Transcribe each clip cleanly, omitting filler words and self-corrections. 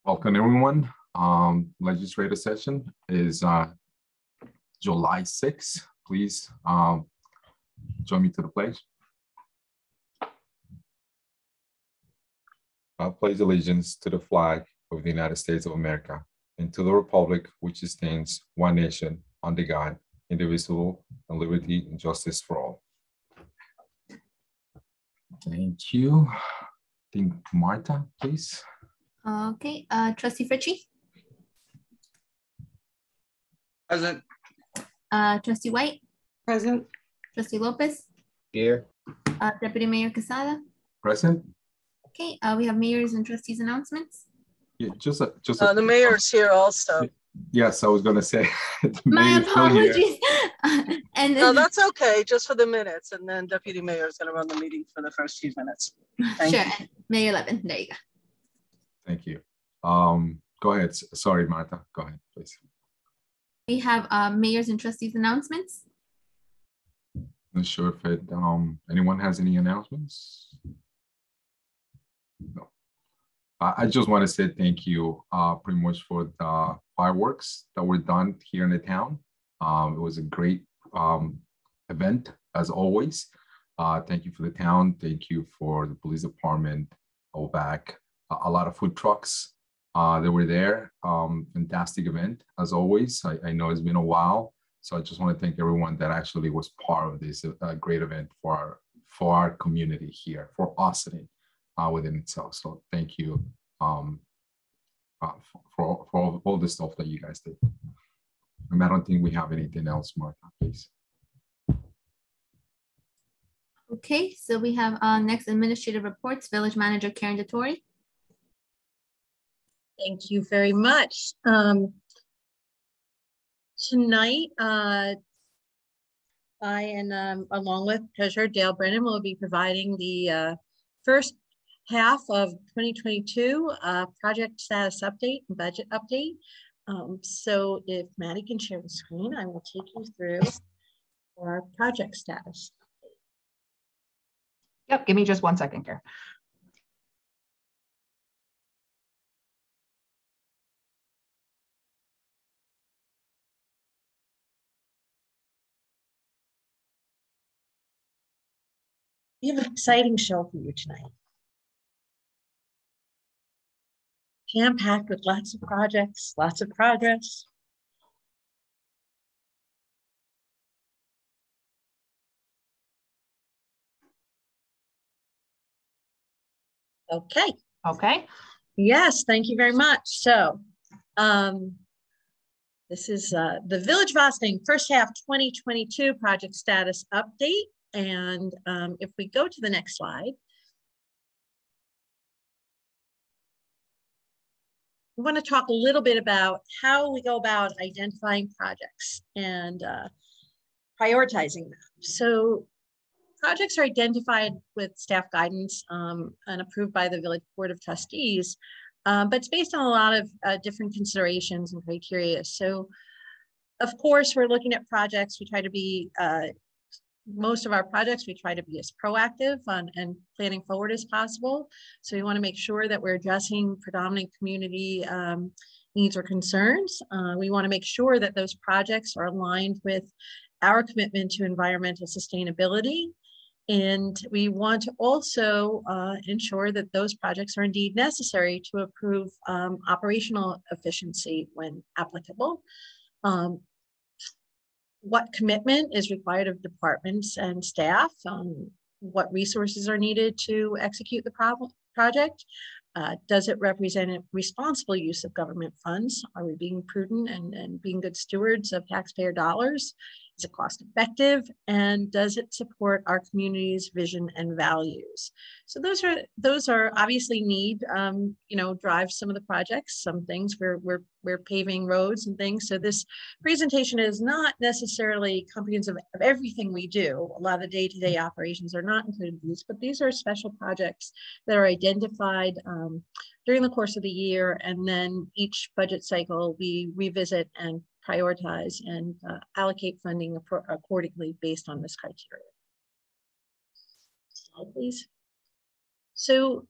Welcome, everyone. Legislative session is July 6th. Please join me to the pledge. I pledge allegiance to the flag of the United States of America and to the republic which stands one nation under God, indivisible, and liberty and justice for all. Thank you. I think Martha, please. Okay, Trustee Fritchie. Present. Trustee White. Present. Trustee Lopez. Here. Deputy Mayor Quesada. Present. Okay, we have mayor's and trustees announcements. Yeah, The mayor's here also. Yes, I was going to say. My apologies. And No, that's okay, just for the minutes. And then Deputy Mayor is going to run the meeting for the first few minutes. Thank sure. you. Mayor Levin, there you go. Thank you. Go ahead. Sorry, Martha. Go ahead, please. We have mayor's and trustees announcements. Not sure if anyone has any announcements. No. I just want to say thank you pretty much for the fireworks that were done here in the town. It was a great event as always. Thank you for the town. Thank you for the police department, OVAC, a lot of food trucks that were there. Fantastic event as always. I know it's been a while. So I just want to thank everyone that actually was part of this great event for our community here, for Austin within itself. So thank you for all the stuff that you guys did. And I don't think we have anything else, Martha, please. Okay, so we have next administrative reports, Village Manager Karen DeTore. Thank you very much. Tonight, I and along with Treasurer Dale Brennan will be providing the first half of 2022 project status update and budget update. So if Maddie can share the screen, I will take you through our project status. Yep, give me just 1 second here. We have an exciting show for you tonight. Jam-packed with lots of projects, lots of progress. Okay. Okay. Yes, thank you very much. So this is the Village of Austin first half 2022 project status update. And if we go to the next slide, we want to talk a little bit about how we go about identifying projects and prioritizing them. So projects are identified with staff guidance and approved by the Village Board of Trustees, but it's based on a lot of different considerations and criteria. So of course, we're looking at projects. We try to be most of our projects, we try to be as proactive and planning forward as possible. So we want to make sure that we're addressing predominant community needs or concerns. We want to make sure that those projects are aligned with our commitment to environmental sustainability. And we want to also ensure that those projects are indeed necessary to improve operational efficiency when applicable. What commitment is required of departments and staff, what resources are needed to execute the project. Does it represent a responsible use of government funds? Are we being prudent and being good stewards of taxpayer dollars? Is it cost effective? And does it support our community's vision and values? So those are obviously need, drive some of the projects. Some things we're paving roads and things. So this presentation is not necessarily comprehensive of everything we do. A lot of the day-to-day operations are not included in these, but these are special projects that are identified during the course of the year. And then each budget cycle, we revisit and prioritize and allocate funding accordingly based on this criteria. Slide, please. So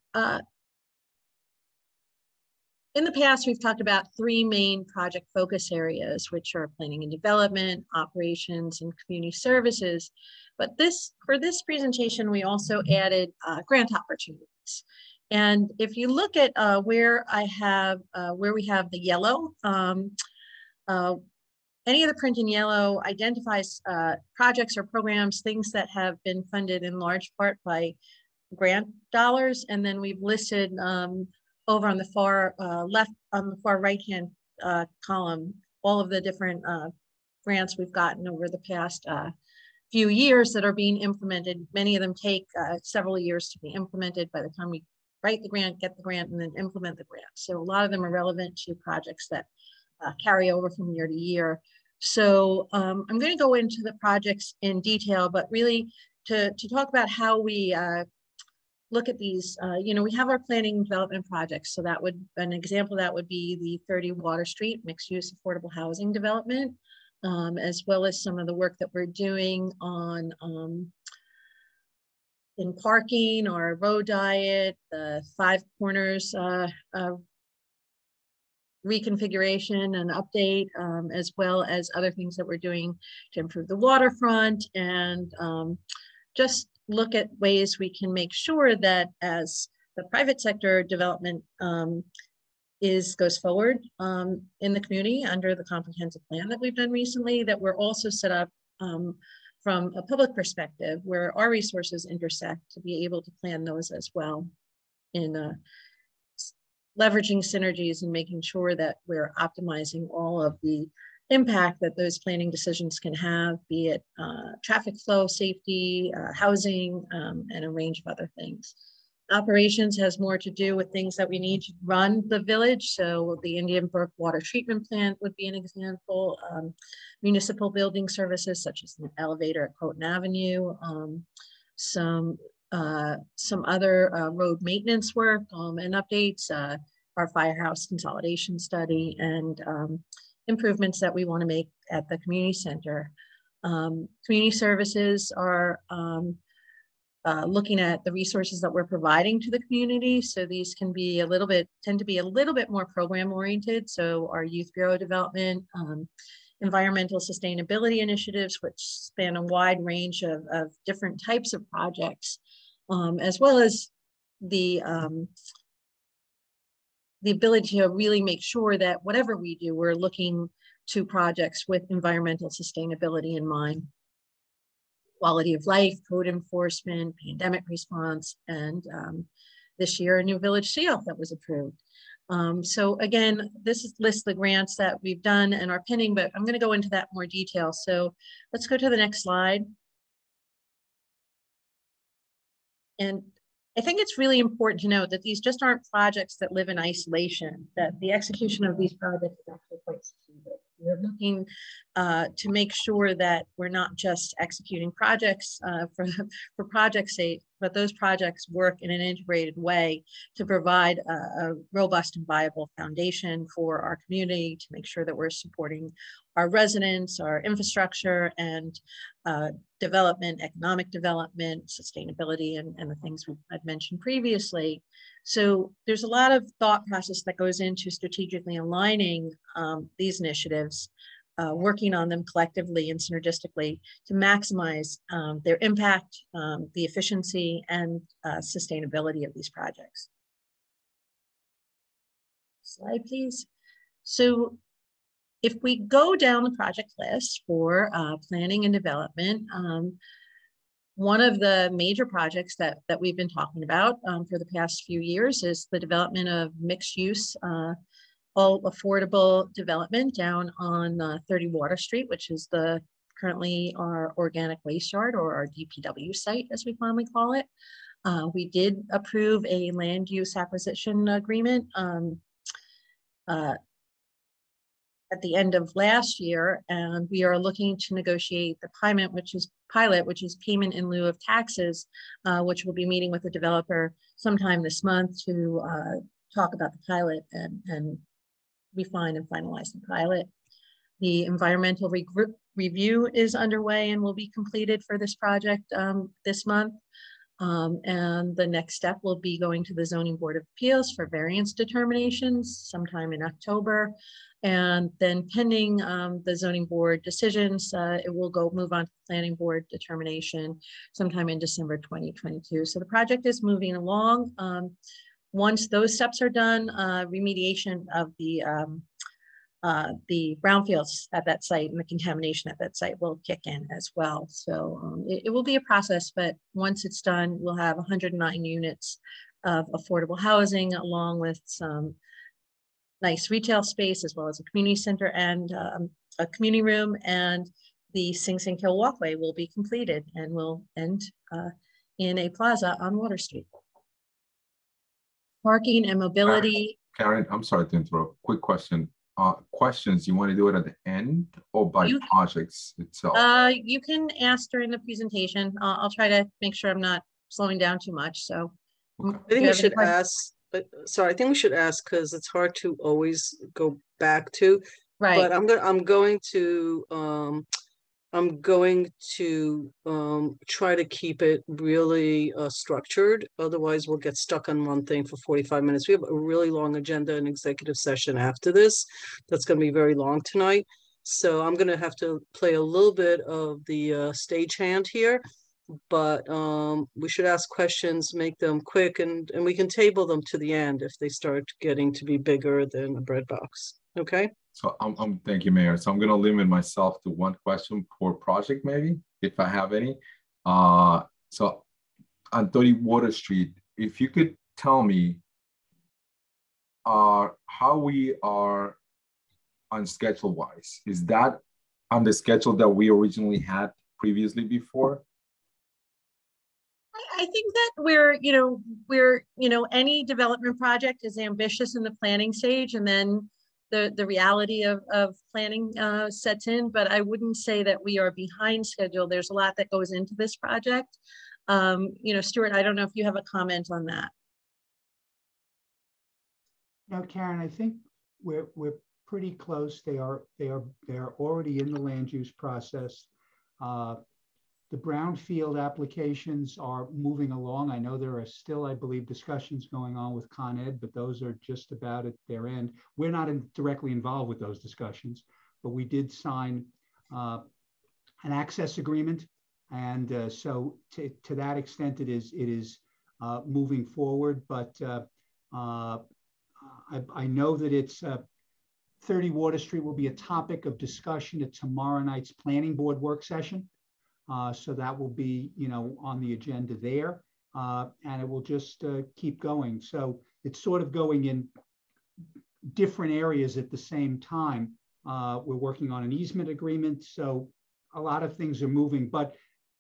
In the past, we've talked about 3 main project focus areas, which are planning and development, operations, and community services. But for this presentation, we also added grant opportunities. And if you look at where we have the yellow, any of the print in yellow identifies projects or programs, things that have been funded in large part by grant dollars. And then we've listed over on the far left, on the far right-hand column, all of the different grants we've gotten over the past few years that are being implemented. Many of them take several years to be implemented by the time we write the grant, get the grant, and then implement the grant. So a lot of them are relevant to projects that carry over from year to year. So I'm going to go into the projects in detail, but really to talk about how we look at these, we have our planning and development projects. So that would, an example of that would be the 30 Water Street mixed use affordable housing development, as well as some of the work that we're doing on in parking or road diet, the 5 Corners reconfiguration and update, as well as other things that we're doing to improve the waterfront, and just look at ways we can make sure that as the private sector development goes forward in the community under the comprehensive plan that we've done recently, that we're also set up from a public perspective where our resources intersect to be able to plan those as well, in leveraging synergies and making sure that we're optimizing all of the impact that those planning decisions can have, be it traffic flow, safety, housing, and a range of other things. Operations has more to do with things that we need to run the village. So the Indian Brook Water Treatment Plant would be an example. Municipal building services such as an elevator at Croton Avenue, some other road maintenance work and updates, our firehouse consolidation study, and improvements that we want to make at the community center. Community services are looking at the resources that we're providing to the community. So these can be tend to be a little bit more program oriented. So our youth bureau development, environmental sustainability initiatives, which span a wide range of different types of projects, as well as the ability to really make sure that whatever we do, we're looking to projects with environmental sustainability in mind. Quality of life, code enforcement, pandemic response, and this year a new village seal that was approved. So again, this lists the grants that we've done and are pending, but I'm going to go into that in more detail. So let's go to the next slide. And I think it's really important to note that these just aren't projects that live in isolation, that the execution of these projects is actually quite strategic. We're looking to make sure that we're not just executing projects for project's sake, but those projects work in an integrated way to provide a robust and viable foundation for our community, to make sure that we're supporting our residents, our infrastructure, and development, economic development, sustainability, and the things I've mentioned previously. So there's a lot of thought process that goes into strategically aligning these initiatives, working on them collectively and synergistically to maximize their impact, the efficiency, and sustainability of these projects. Slide, please. So if we go down the project list for planning and development, one of the major projects that we've been talking about for the past few years is the development of mixed use, all affordable development down on 30 Water Street, which is currently our organic waste yard, or our DPW site, as we commonly call it. We did approve a land use acquisition agreement at the end of last year, and we are looking to negotiate the pilot, which is payment in lieu of taxes, which we'll be meeting with the developer sometime this month to talk about the pilot and refine and finalize the pilot. The environmental review is underway and will be completed for this project this month. And the next step will be going to the Zoning Board of Appeals for variance determinations sometime in October. And then pending the Zoning Board decisions, it will move on to the Planning Board determination sometime in December 2022. So the project is moving along. Once those steps are done, remediation of the brownfields at that site and the contamination at that site will kick in as well. So it will be a process, but once it's done, we'll have 109 units of affordable housing along with some nice retail space as well as a community center and a community room, and the Sing Sing Hill walkway will be completed and will end in a plaza on Water Street. Parking and mobility. Karen, I'm sorry to interrupt. Quick question. Questions, you want to do it at the end or by projects itself? You can ask during the presentation. I'll try to make sure I'm not slowing down too much. So Okay. I think we should ask, sorry, I think we should ask because it's hard to always go back to. Right. But I'm going to try to keep it really structured. Otherwise, we'll get stuck on one thing for 45 minutes. We have a really long agenda and executive session after this. That's going to be very long tonight. So I'm going to have to play a little bit of the stagehand here. But we should ask questions, make them quick, and we can table them to the end if they start getting to be bigger than a bread box. Okay. So thank you, Mayor. So I'm going to limit myself to one question per project, maybe, if I have any. So on 30 Water Street, if you could tell me how we are on schedule-wise. Is that on the schedule that we originally had previously before? I think that any development project is ambitious in the planning stage, and then the reality of planning sets in, but I wouldn't say that we are behind schedule. There's a lot that goes into this project. Stuart, I don't know if you have a comment on that. No, Karen, I think we're pretty close. They are already in the land use process. The brownfield applications are moving along. I know there are still, I believe, discussions going on with Con Ed, but those are just about at their end. We're not directly involved with those discussions, but we did sign an access agreement. And so to that extent, it is moving forward. But I know that it's 30 Water Street will be a topic of discussion at tomorrow night's planning board work session. So that will be, on the agenda there, and it will just keep going. So it's sort of going in different areas at the same time. We're working on an easement agreement, so a lot of things are moving, but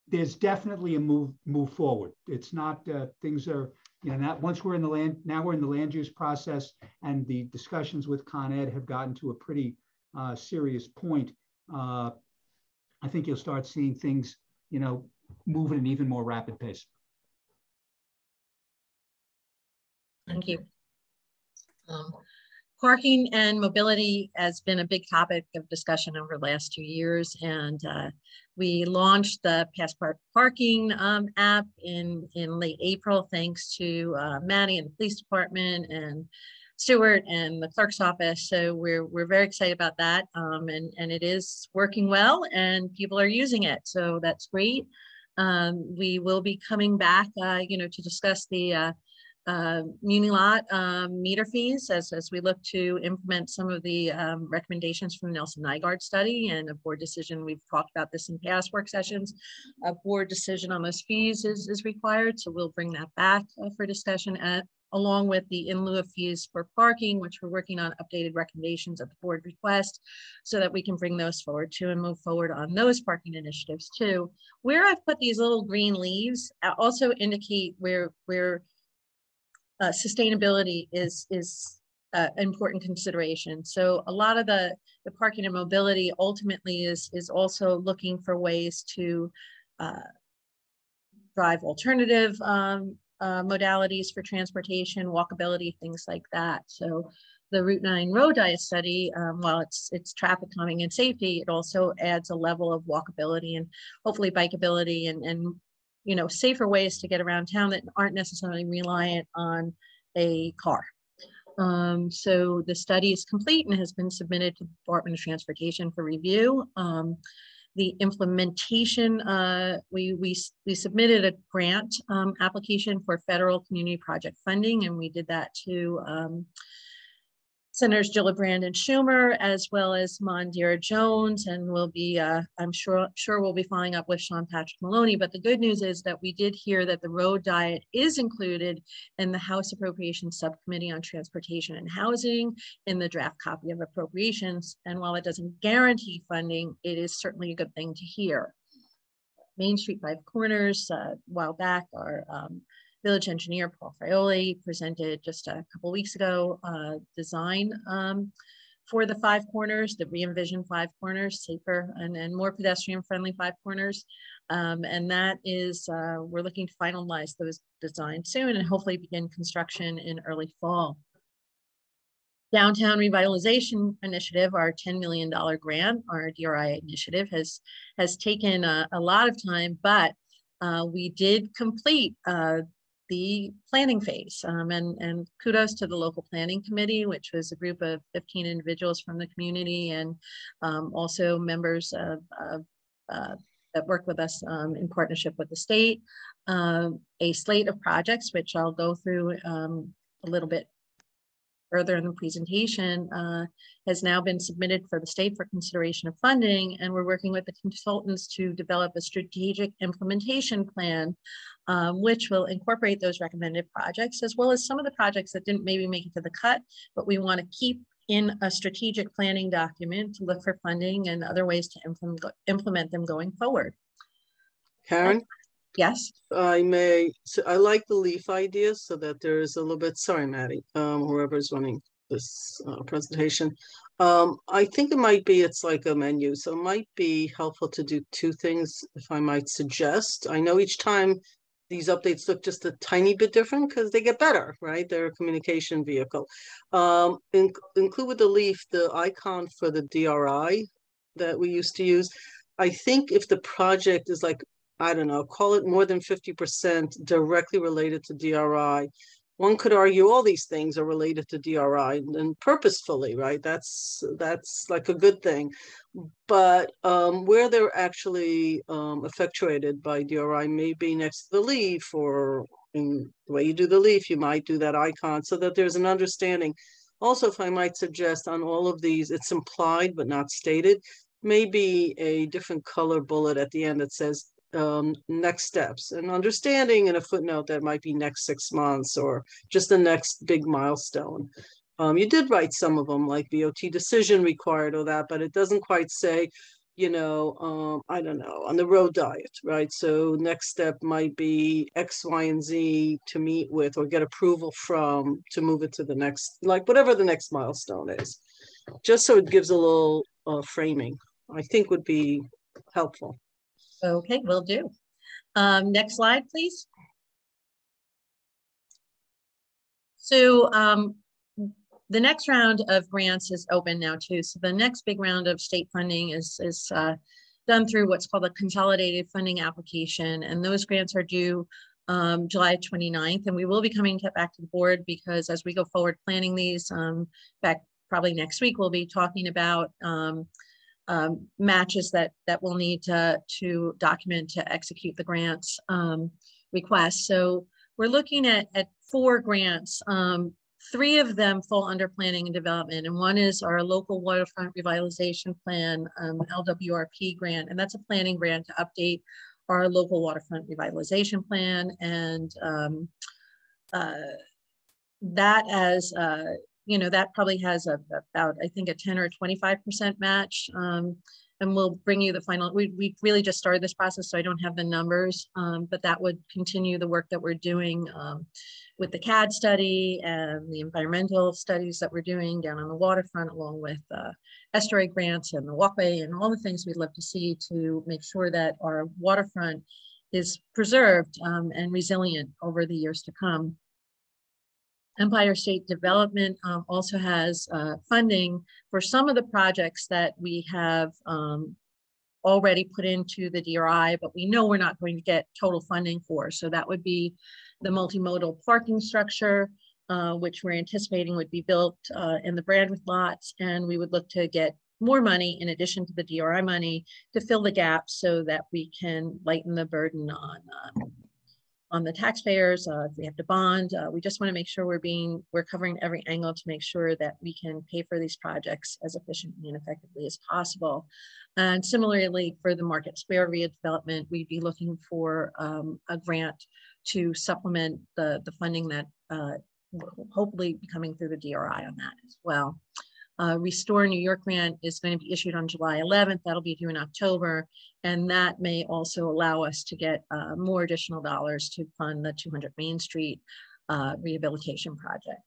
there's definitely a move forward. It's not things are, not once we're in the land. Now we're in the land use process, and the discussions with Con Ed have gotten to a pretty serious point. I think you'll start seeing things, move at an even more rapid pace. Thank you. Parking and mobility has been a big topic of discussion over the last 2 years, and we launched the Passport Parking app in late April, thanks to Maddie and the police department and Stuart and the clerk's office. So we're very excited about that, and it is working well, and people are using it. So that's great. We will be coming back, to discuss the muni lot meter fees as we look to implement some of the recommendations from the Nelson Nygaard study and a board decision. We've talked about this in past work sessions. A board decision on those fees is required, so we'll bring that back for discussion along with the in lieu of fees for parking, which we're working on updated recommendations at the board request so that we can bring those forward too and move forward on those parking initiatives too. Where I've put these little green leaves also indicate where sustainability is an important consideration. So a lot of the parking and mobility ultimately is also looking for ways to drive alternative modalities for transportation, walkability, things like that. So the Route 9 road diet study, while it's traffic calming and safety, it also adds a level of walkability and hopefully bikeability and you know, safer ways to get around town that aren't necessarily reliant on a car. So the study is complete and has been submitted to the Department of Transportation for review. The implementation, we submitted a grant application for federal community project funding, and we did that to Senators Gillibrand and Schumer, as well as Mondira Jones, and we'll be, I'm sure we'll be following up with Sean Patrick Maloney. But the good news is that we did hear that the road diet is included in the House Appropriations Subcommittee on Transportation and Housing in the draft copy of appropriations. And while it doesn't guarantee funding, it is certainly a good thing to hear. Main Street Five Corners, a while back, our village engineer Paul Frioli presented just a couple of weeks ago design for the Five Corners, the re-envisioned Five Corners, safer and more pedestrian friendly Five Corners. And that is, we're looking to finalize those designs soon and hopefully begin construction in early fall. Downtown Revitalization Initiative, our $10 million grant, our DRI initiative has taken a lot of time, but we did complete the planning phase, and kudos to the local planning committee, which was a group of 15 individuals from the community and also members of that work with us in partnership with the state. A slate of projects, which I'll go through a little bit further in the presentation, has now been submitted for the state for consideration of funding, and we're working with the consultants to develop a strategic implementation plan, which will incorporate those recommended projects, as well as some of the projects that didn't maybe make it to the cut, but we want to keep in a strategic planning document to look for funding and other ways to implement them going forward. Karen? Yes. I like the leaf idea so that there is a little bit, sorry, Maddie, whoever's running this presentation. I think it might be, it's like a menu. So it might be helpful to do two things, if I might suggest. I know each time these updates look just a tiny bit different because they get better, right? They're a communication vehicle. Include with the leaf, the icon for the DRI that we used to use. I think if the project is like, I don't know, call it more than 50% directly related to DRI. One could argue all these things are related to DRI and purposefully, right? That's like a good thing. But where they're actually effectuated by DRI may be next to the leaf, or in the way you do the leaf, you might do that icon so that there's an understanding. Also, if I might suggest on all of these, it's implied but not stated, maybe a different color bullet at the end that says next steps, and understanding in a footnote that might be next 6 months or just the next big milestone. You did write some of them like VOT decision required or that, but it doesn't quite say, you know, I don't know, on the road diet, right? So next step might be X, Y, and Z to meet with or get approval from to move it to the next, like whatever the next milestone is, just so it gives a little framing, I think would be helpful. Okay, will do. Next slide, please. So the next round of grants is open now too. So the next big round of state funding is done through what's called a consolidated funding application. And those grants are due July 29th. And we will be coming back to the board because as we go forward planning these, back probably next week, we'll be talking about matches that we'll need to document to execute the grants requests. So we're looking at 4 grants. 3 of them fall under planning and development, and one is our local waterfront revitalization plan, LWRP grant, and that's a planning grant to update our local waterfront revitalization plan, and that as you know, that probably has about, I think, a 10 or 25% match. And we'll bring you the final, we really just started this process, so I don't have the numbers, but that would continue the work that we're doing with the CAD study and the environmental studies that we're doing down on the waterfront, along with estuary grants and the walkway and all the things we'd love to see to make sure that our waterfront is preserved and resilient over the years to come. Empire State Development also has funding for some of the projects that we have already put into the DRI, but we know we're not going to get total funding for. So that would be the multimodal parking structure, which we're anticipating would be built in the Brandwidth lots. And we would look to get more money in addition to the DRI money to fill the gaps so that we can lighten the burden on the taxpayers. If we have to bond, we just want to make sure we're covering every angle to make sure that we can pay for these projects as efficiently and effectively as possible. And similarly, for the Market Square redevelopment, we'd be looking for a grant to supplement the funding that will hopefully be coming through the DRI on that as well. Restore New York grant is going to be issued on July 11th. That'll be due in October. And that may also allow us to get more additional dollars to fund the 200 Main Street rehabilitation project.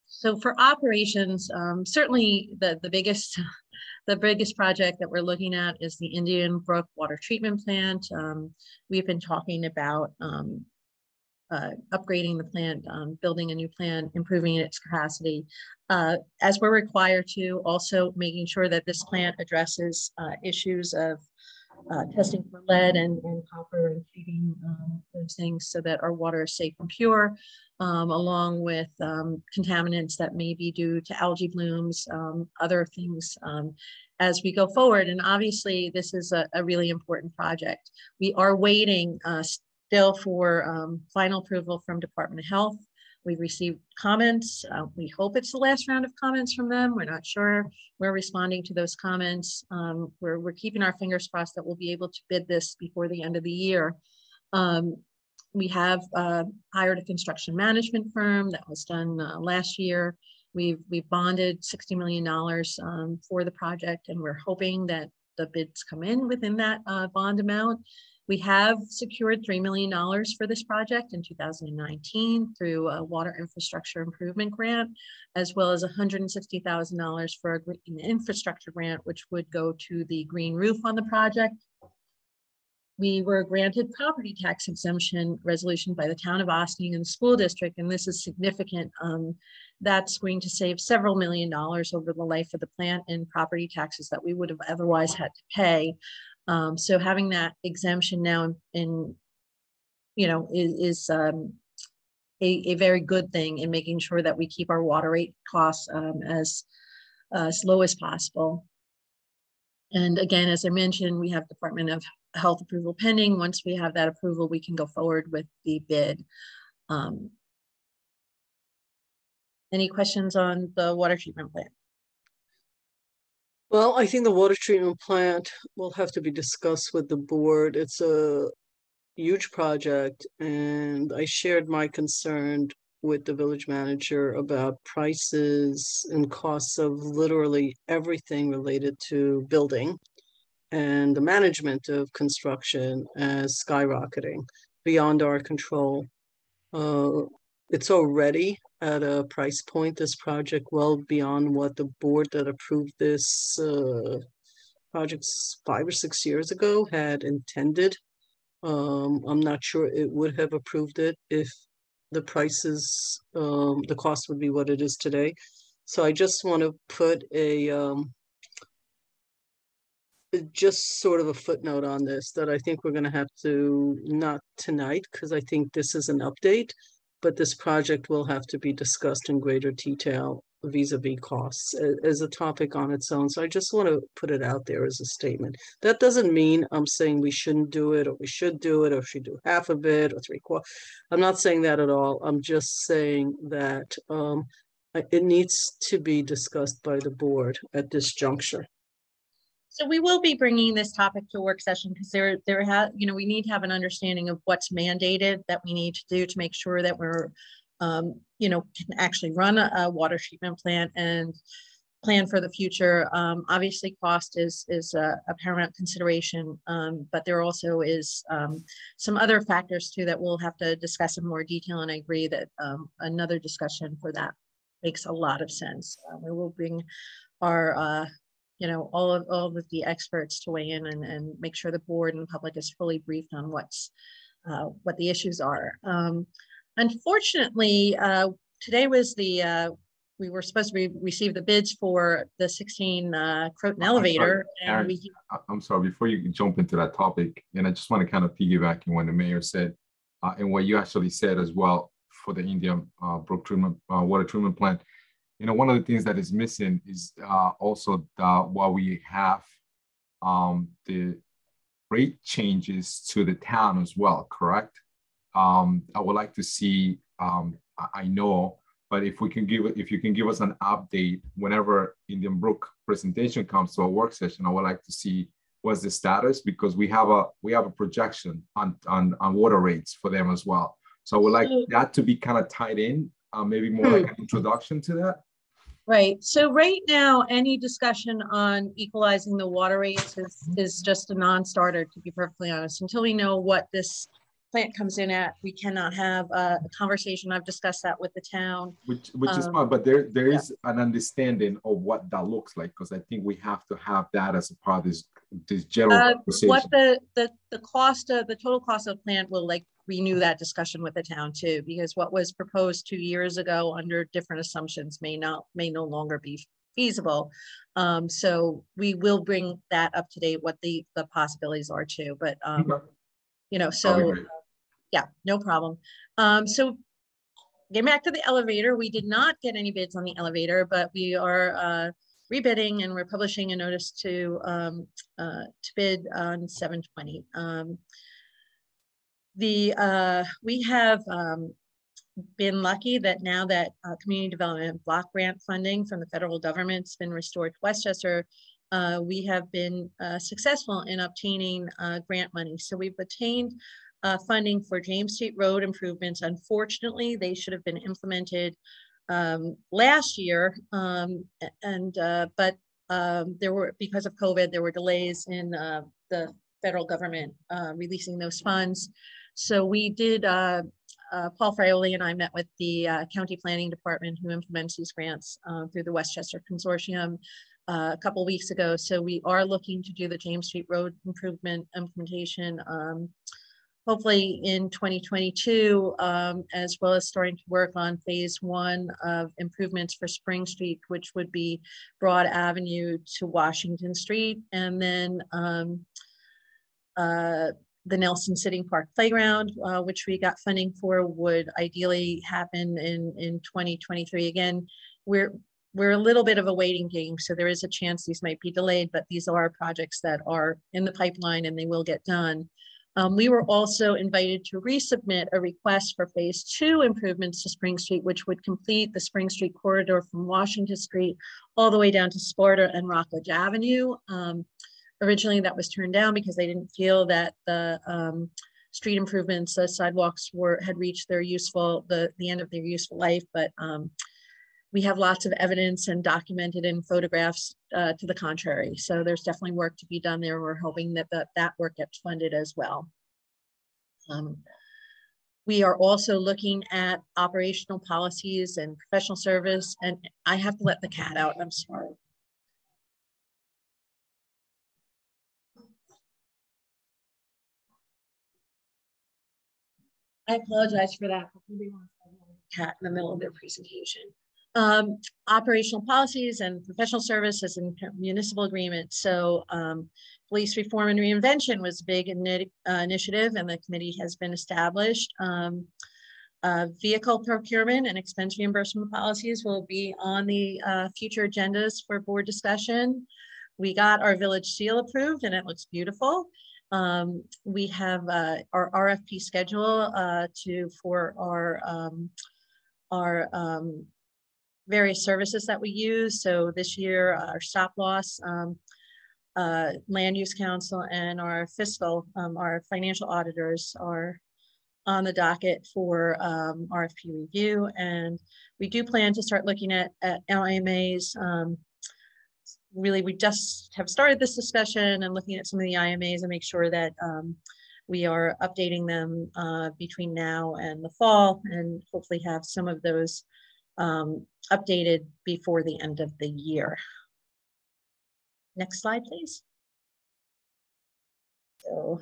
So for operations, certainly the biggest project that we're looking at is the Indian Brook Water Treatment Plant. We've been talking about upgrading the plant, building a new plant, improving its capacity, as we're required to, also making sure that this plant addresses issues of testing for lead and copper and treating those things so that our water is safe and pure, along with contaminants that may be due to algae blooms, other things as we go forward. And obviously, this is a really important project. We are waiting still for final approval from Department of Health. We've received comments. We hope it's the last round of comments from them. We're not sure. We're responding to those comments. We're keeping our fingers crossed that we'll be able to bid this before the end of the year. We have hired a construction management firm that was done last year. We've bonded $60 million for the project, and we're hoping that the bids come in within that bond amount. We have secured $3 million for this project in 2019 through a water infrastructure improvement grant, as well as $160,000 for an infrastructure grant, which would go to the green roof on the project. We were granted property tax exemption resolution by the town of Ossining and the school district, and this is significant. That's going to save several $1 million over the life of the plant in property taxes that we would have otherwise had to pay. So having that exemption now is a very good thing in making sure that we keep our water rate costs as low as possible. And again, as I mentioned, we have Department of Health approval pending. Once we have that approval, we can go forward with the bid. Any questions on the water treatment plant? Well, I think the water treatment plant will have to be discussed with the board. It's a huge project, and I shared my concern with the village manager about prices and costs of literally everything related to building and the management of construction as skyrocketing beyond our control. It's already at a price point, this project, well beyond what the board that approved this project 5 or 6 years ago had intended. I'm not sure it would have approved it if the prices, the cost would be what it is today. So I just want to put just sort of a footnote on this, that I think we're going to have to, not tonight, because I think this is an update, but this project will have to be discussed in greater detail vis-a-vis costs as a topic on its own. So I just want to put it out there as a statement. That doesn't mean I'm saying we shouldn't do it, or we should do it, or should do half of it, or 3/4. I'm not saying that at all. I'm just saying that it needs to be discussed by the board at this juncture. So we will be bringing this topic to a work session, because we need to have an understanding of what's mandated that we need to do to make sure that we're, can actually run a water treatment plant and plan for the future. Obviously, cost is a paramount consideration, but there also is some other factors too that we'll have to discuss in more detail. And I agree that another discussion for that makes a lot of sense. We will bring our all of the experts to weigh in and make sure the board and the public is fully briefed on what the issues are. Unfortunately, today was the we were supposed to receive the bids for the 16 Croton elevator. Sorry, And I'm sorry, before you jump into that topic, and I just want to kind of piggyback on what the mayor said and what you actually said as well for the Indian Brook treatment, water treatment plant. You know, one of the things that is missing is also while we have the rate changes to the town as well, correct? I would like to see, I know, but if you can give us an update whenever Indian Brook presentation comes to a work session, I would like to see what's the status, because we have a projection on water rates for them as well. So I would like that to be kind of tied in, maybe more like an introduction to that. Right. So right now, any discussion on equalizing the water rates is just a non-starter, to be perfectly honest. Until we know what this plant comes in at, we cannot have a conversation. I've discussed that with the town. Which is fine, but there is an understanding of what that looks like, because I think we have to have that as a part of this general conversation. What the cost of the total cost of the plant will renew that discussion with the town too, because what was proposed 2 years ago under different assumptions may no longer be feasible. So we will bring that up to date, what the possibilities are too. But you know, so yeah, no problem. So getting back to the elevator, we did not get any bids on the elevator, but we are rebidding, and we're publishing a notice to bid on 7/20. We have been lucky that now that community development block grant funding from the federal government's been restored to Westchester, we have been successful in obtaining grant money. So we've obtained funding for James Street Road improvements. Unfortunately, they should have been implemented last year, but there were, because of COVID, there were delays in the federal government releasing those funds. So we did, Paul Fraioli and I met with the county planning department who implements these grants through the Westchester Consortium a couple of weeks ago. So we are looking to do the James Street Road implementation hopefully in 2022, as well as starting to work on phase 1 of improvements for Spring Street, which would be Broad Avenue to Washington Street, and then the Nelson Sitting Park Playground, which we got funding for, would ideally happen in 2023. Again, we're a little bit of a waiting game, so there is a chance these might be delayed, but these are projects that are in the pipeline and they will get done. We were also invited to resubmit a request for phase 2 improvements to Spring Street, which would complete the Spring Street corridor from Washington Street all the way down to Sparta and Rockledge Avenue. Originally that was turned down because they didn't feel that the street improvements, the sidewalks had reached their the end of their useful life, but we have lots of evidence and documented in photographs to the contrary. So there's definitely work to be done there. We're hoping that that work gets funded as well. We are also looking at operational policies and professional service, and I have to let the cat out, I'm sorry. I apologize for that. Cat in the middle of their presentation. Operational policies and professional services and municipal agreements. So police reform and reinvention was a big initiative, and the committee has been established. Vehicle procurement and expense reimbursement policies will be on the future agendas for board discussion. We got our village seal approved and it looks beautiful. We have our RFP schedule for our various services that we use. So this year, our stop loss, land use council, and our fiscal, our financial auditors are on the docket for RFP review. And we do plan to start looking at IMAs. Really, we just have started this discussion and looking at some of the IMAs and make sure that we are updating them between now and the fall, and hopefully have some of those updated before the end of the year. Next slide, please. So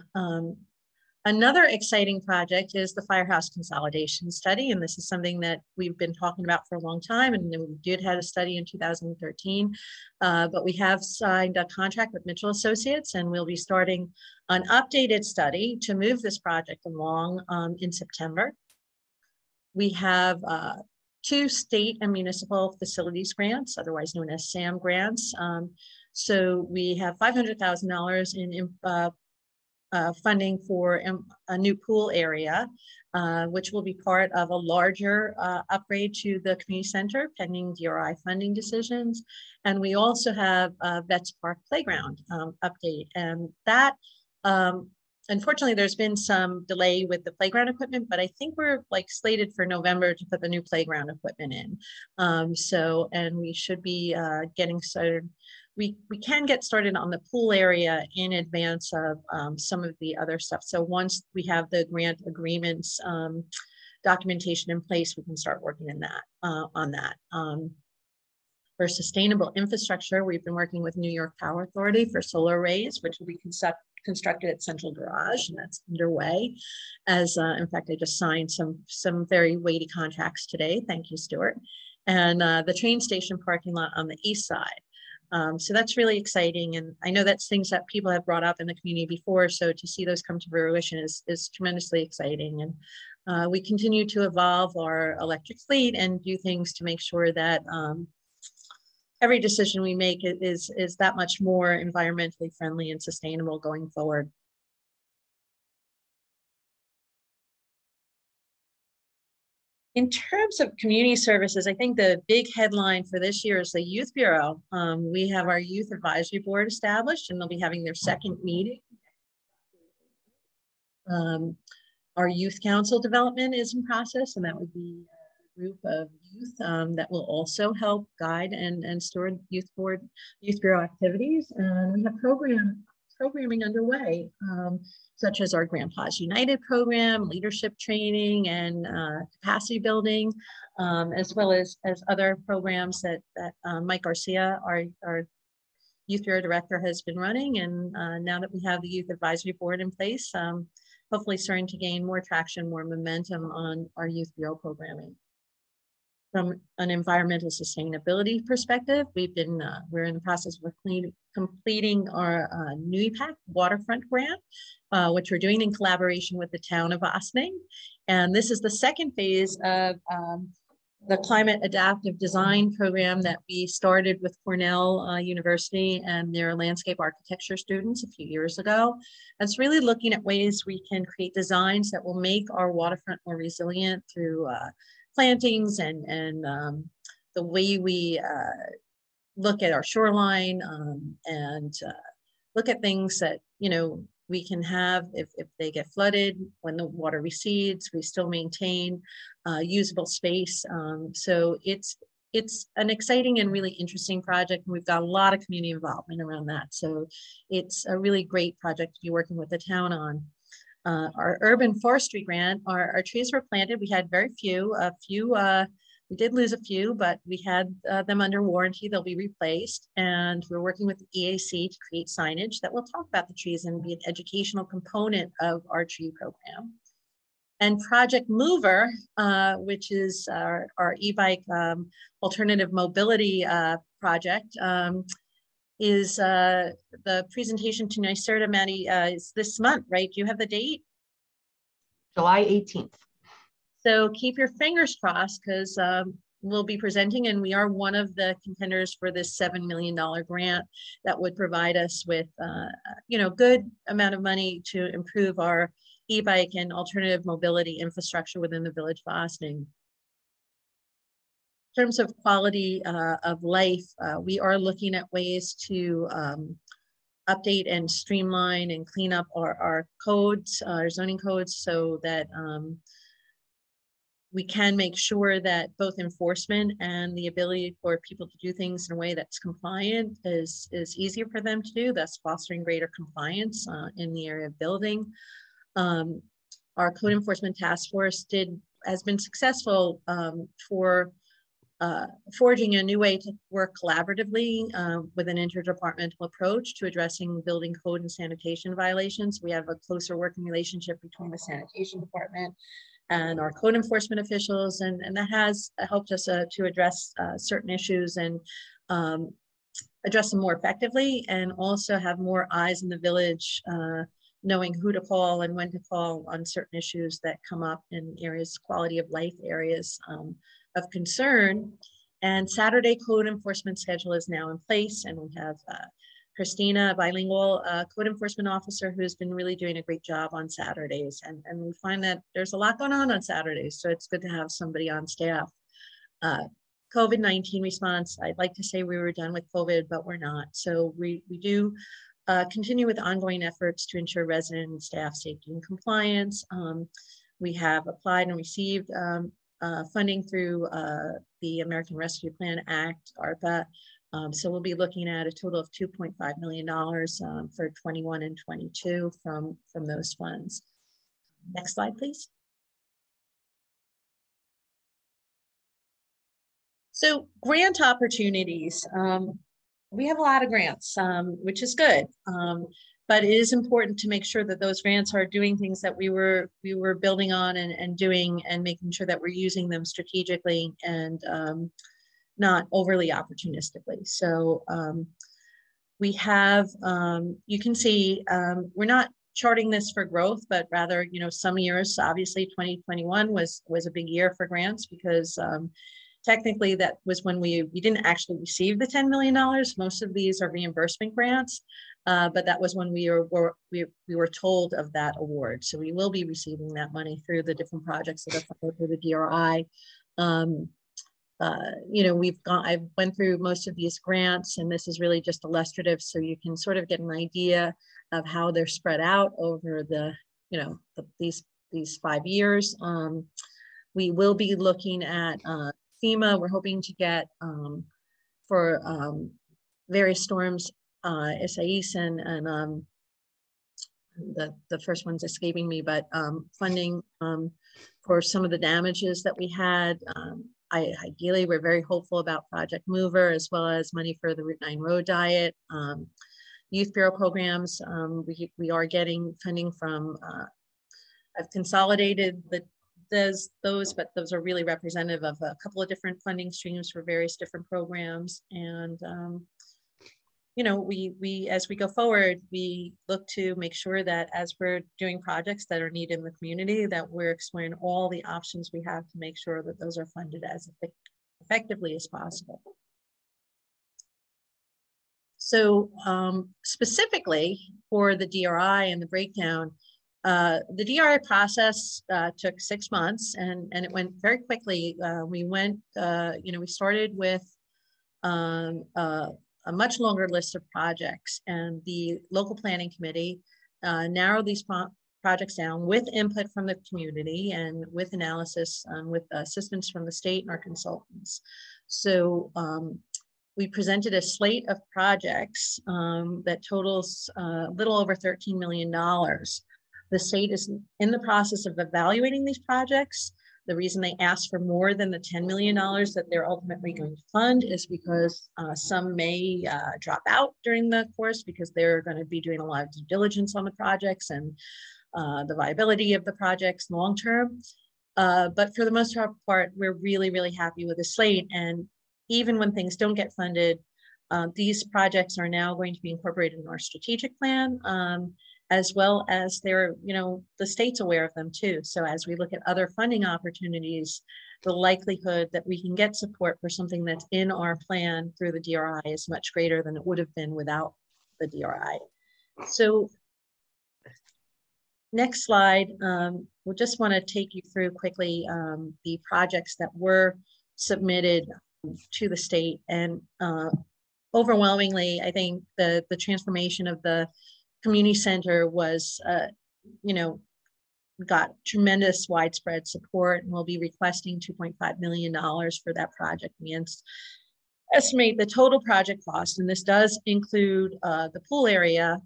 Another exciting project is the firehouse consolidation study, and this is something that we've been talking about for a long time, and we did have a study in 2013, but we have signed a contract with Mitchell Associates, and we'll be starting an updated study to move this project along in September. We have 2 state and municipal facilities grants, otherwise known as SAM grants. So we have $500,000 in funding for a new pool area, which will be part of a larger upgrade to the community center pending DRI funding decisions. And we also have a Vets Park playground update. And that, unfortunately, there's been some delay with the playground equipment, but I think we're like slated for November to put the new playground equipment in. And we should be getting started. We can get started on the pool area in advance of some of the other stuff. So once we have the grant agreements documentation in place, we can start working in that on that. For sustainable infrastructure, we've been working with New York Power Authority for solar arrays, which will be constructed at Central Garage, and that's underway. As in fact, I just signed some very weighty contracts today. Thank you, Stuart. And the train station parking lot on the east side. So that's really exciting. And I know that's things that people have brought up in the community before. So to see those come to fruition is tremendously exciting. And we continue to evolve our electric fleet and do things to make sure that every decision we make is that much more environmentally friendly and sustainable going forward. In terms of community services, I think the big headline for this year is the Youth Bureau. We have our Youth Advisory Board established, and they'll be having their second meeting. Our Youth Council development is in process, and that would be a group of youth that will also help guide and steward Youth Bureau activities. And we have programming underway, such as our Grandpas United program, leadership training, and capacity building, as well as other programs that Mike Garcia, our Youth Bureau Director, has been running. And now that we have the Youth Advisory Board in place, hopefully starting to gain more traction, more momentum on our Youth Bureau programming. From an environmental sustainability perspective, we're in the process of completing our NUIPAC waterfront grant, which we're doing in collaboration with the town of Ossining. And this is the second phase of the climate adaptive design program that we started with Cornell University and their landscape architecture students a few years ago. It's really looking at ways we can create designs that will make our waterfront more resilient through plantings and the way we look at our shoreline and look at things that, we can have if they get flooded, when the water recedes, we still maintain usable space. So it's an exciting and really interesting project. And we've got a lot of community involvement around that. So it's a really great project to be working with the town on. Our urban forestry grant, our trees were planted. We had very few, we did lose a few, but we had them under warranty. They'll be replaced. And we're working with the EAC to create signage that will talk about the trees and be an educational component of our tree program. And Project Mover, which is our e-bike alternative mobility project, is the presentation to NYSERDA, Maddie, is this month, right? Do you have the date? July 18th. So keep your fingers crossed, because we'll be presenting, and we are one of the contenders for this $7 million grant that would provide us with, good amount of money to improve our e-bike and alternative mobility infrastructure within the village of Ossining. In terms of quality of life, we are looking at ways to update and streamline and clean up our codes, our zoning codes, so that we can make sure that both enforcement and the ability for people to do things in a way that's compliant is easier for them to do, thus fostering greater compliance in the area of building. Our code enforcement task force has been successful for forging a new way to work collaboratively with an interdepartmental approach to addressing building code and sanitation violations. We have a closer working relationship between the sanitation department and our code enforcement officials, and that has helped us to address certain issues and address them more effectively, and also have more eyes in the village, knowing who to call and when to call on certain issues that come up in areas, quality of life areas of concern. And Saturday code enforcement schedule is now in place, and we have Christina, a bilingual code enforcement officer, who's been really doing a great job on Saturdays. And we find that there's a lot going on Saturdays, so it's good to have somebody on staff. COVID-19 response, I'd like to say we were done with COVID, but we're not. So we do continue with ongoing efforts to ensure resident and staff safety and compliance. We have applied and received funding through the American Rescue Plan Act, ARPA. So we'll be looking at a total of $2.5 million for 21 and 22 from those funds. Next slide, please. So grant opportunities. We have a lot of grants, which is good. But it is important to make sure that those grants are doing things that we were building on and doing, and making sure that we're using them strategically and not overly opportunistically. So we have, you can see, we're not charting this for growth, but rather, some years, obviously 2021 was a big year for grants, because technically that was when we didn't actually receive the $10 million. Most of these are reimbursement grants. But that was when we were told of that award. So we will be receiving that money through the different projects that are funded through the DRI. I went through most of these grants, and this is really just illustrative, so you can sort of get an idea of how they're spread out over these 5 years. We will be looking at FEMA. We're hoping to get for various storms, SAIS and the first one's escaping me, but funding for some of the damages that we had. Ideally, we're very hopeful about Project Mover, as well as money for the Route 9 road diet. Youth Bureau programs, we are getting funding from, I've consolidated those, but those are really representative of a couple of different funding streams for various different programs. And we as we go forward, we look to make sure that as we're doing projects that are needed in the community, that we're exploring all the options we have to make sure that those are funded as effectively as possible. So specifically for the DRI and the breakdown, the DRI process took 6 months, and it went very quickly. We started with a much longer list of projects, and the local planning committee narrowed these projects down with input from the community and with analysis with assistance from the state and our consultants. So we presented a slate of projects that totals a little over $13 million. The state is in the process of evaluating these projects. The reason they asked for more than the $10 million that they're ultimately going to fund is because some may drop out during the course, because they're going to be doing a lot of due diligence on the projects and the viability of the projects long term. But for the most part, we're really, really happy with the slate. And even when things don't get funded, these projects are now going to be incorporated in our strategic plan, as well as they're, the state's aware of them too. So as we look at other funding opportunities, the likelihood that we can get support for something that's in our plan through the DRI is much greater than it would have been without the DRI. So next slide, we'll just want to take you through quickly the projects that were submitted to the state. And overwhelmingly, I think the transformation of the community center was, got tremendous widespread support, and we'll be requesting $2.5 million for that project. We estimate the total project cost, and this does include the pool area,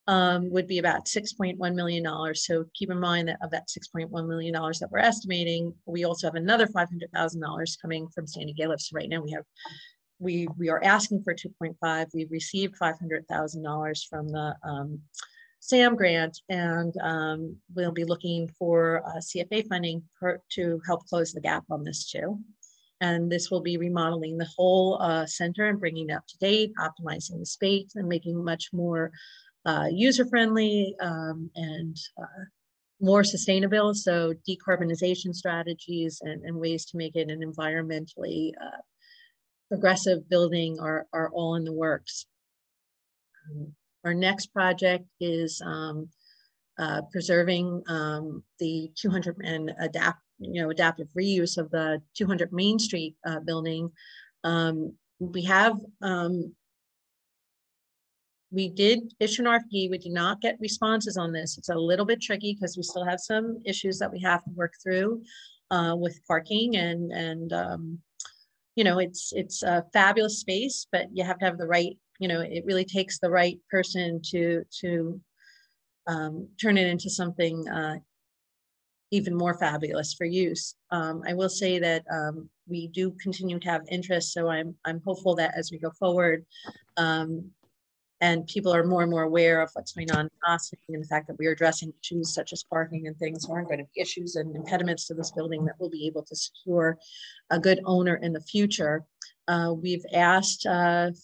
would be about $6.1 million. So keep in mind that of that $6.1 million that we're estimating, we also have another $500,000 coming from Sandy Gale. So right now we are asking for 2.5. We've received $500,000 from the SAM grant, and we'll be looking for CFA funding to help close the gap on this too. And this will be remodeling the whole center and bringing it up to date, optimizing the space and making much more user-friendly and more sustainable. So decarbonization strategies and ways to make it an environmentally progressive building are all in the works. Our next project is preserving the 200 and adaptive reuse of the 200 Main Street building. We did issue an RFP. We did not get responses on this. It's a little bit tricky because we still have some issues that we have to work through with parking and it's a fabulous space, but you have to have the right, it really takes the right person to turn it into something even more fabulous for use. I will say that we do continue to have interest, so I'm hopeful that as we go forward, and people are more and more aware of what's going on in Austin and the fact that we are addressing issues such as parking and things aren't going to be issues and impediments to this building, that we'll be able to secure a good owner in the future. We've asked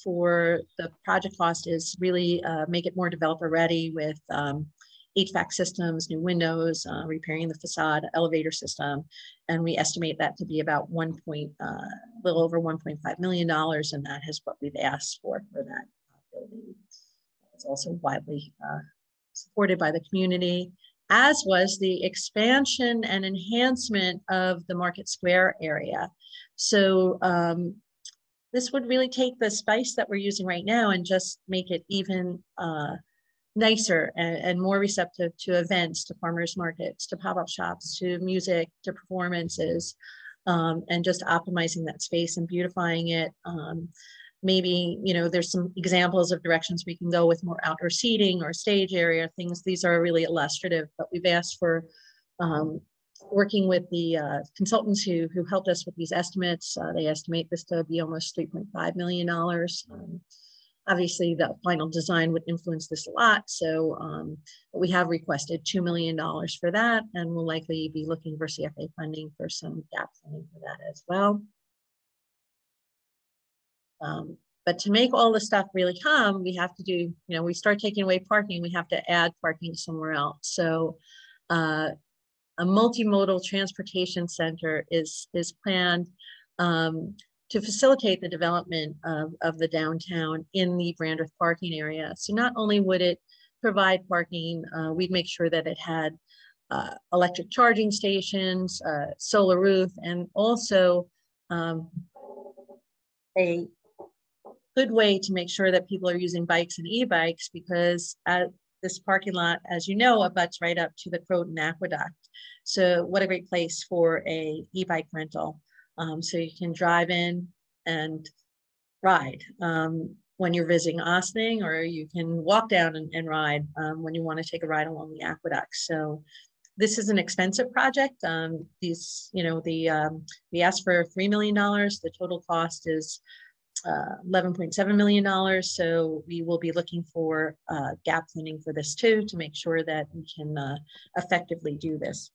for the project cost is really make it more developer ready with HVAC systems, new windows, repairing the facade, elevator system. And we estimate that to be about little over $1.5 million. And that is what we've asked for that building. It's also widely supported by the community, as was the expansion and enhancement of the Market Square area. So this would really take the space that we're using right now and just make it even nicer and more receptive to events, to farmers markets, to pop-up shops, to music, to performances, and just optimizing that space and beautifying it. Maybe, there's some examples of directions we can go with more outdoor seating or stage area things. These are really illustrative, but we've asked for working with the consultants who helped us with these estimates. They estimate this to be almost $3.5 million. Obviously, the final design would influence this a lot. So we have requested $2 million for that, and we'll likely be looking for CFA funding for some gap funding for that as well. But to make all the stuff really come, we have to do, we start taking away parking, we have to add parking somewhere else. So a multimodal transportation center is planned to facilitate the development of the downtown in the Brandreth parking area. So not only would it provide parking, we'd make sure that it had electric charging stations, solar roof, and also a good way to make sure that people are using bikes and e-bikes, because this parking lot, as you know, abuts right up to the Croton Aqueduct. So what a great place for a e-bike rental. So you can drive in and ride when you're visiting Austin, or you can walk down and ride when you want to take a ride along the aqueduct. So this is an expensive project. We asked for $3 million. The total cost is $11.7 million. So we will be looking for gap funding for this too, to make sure that we can effectively do this.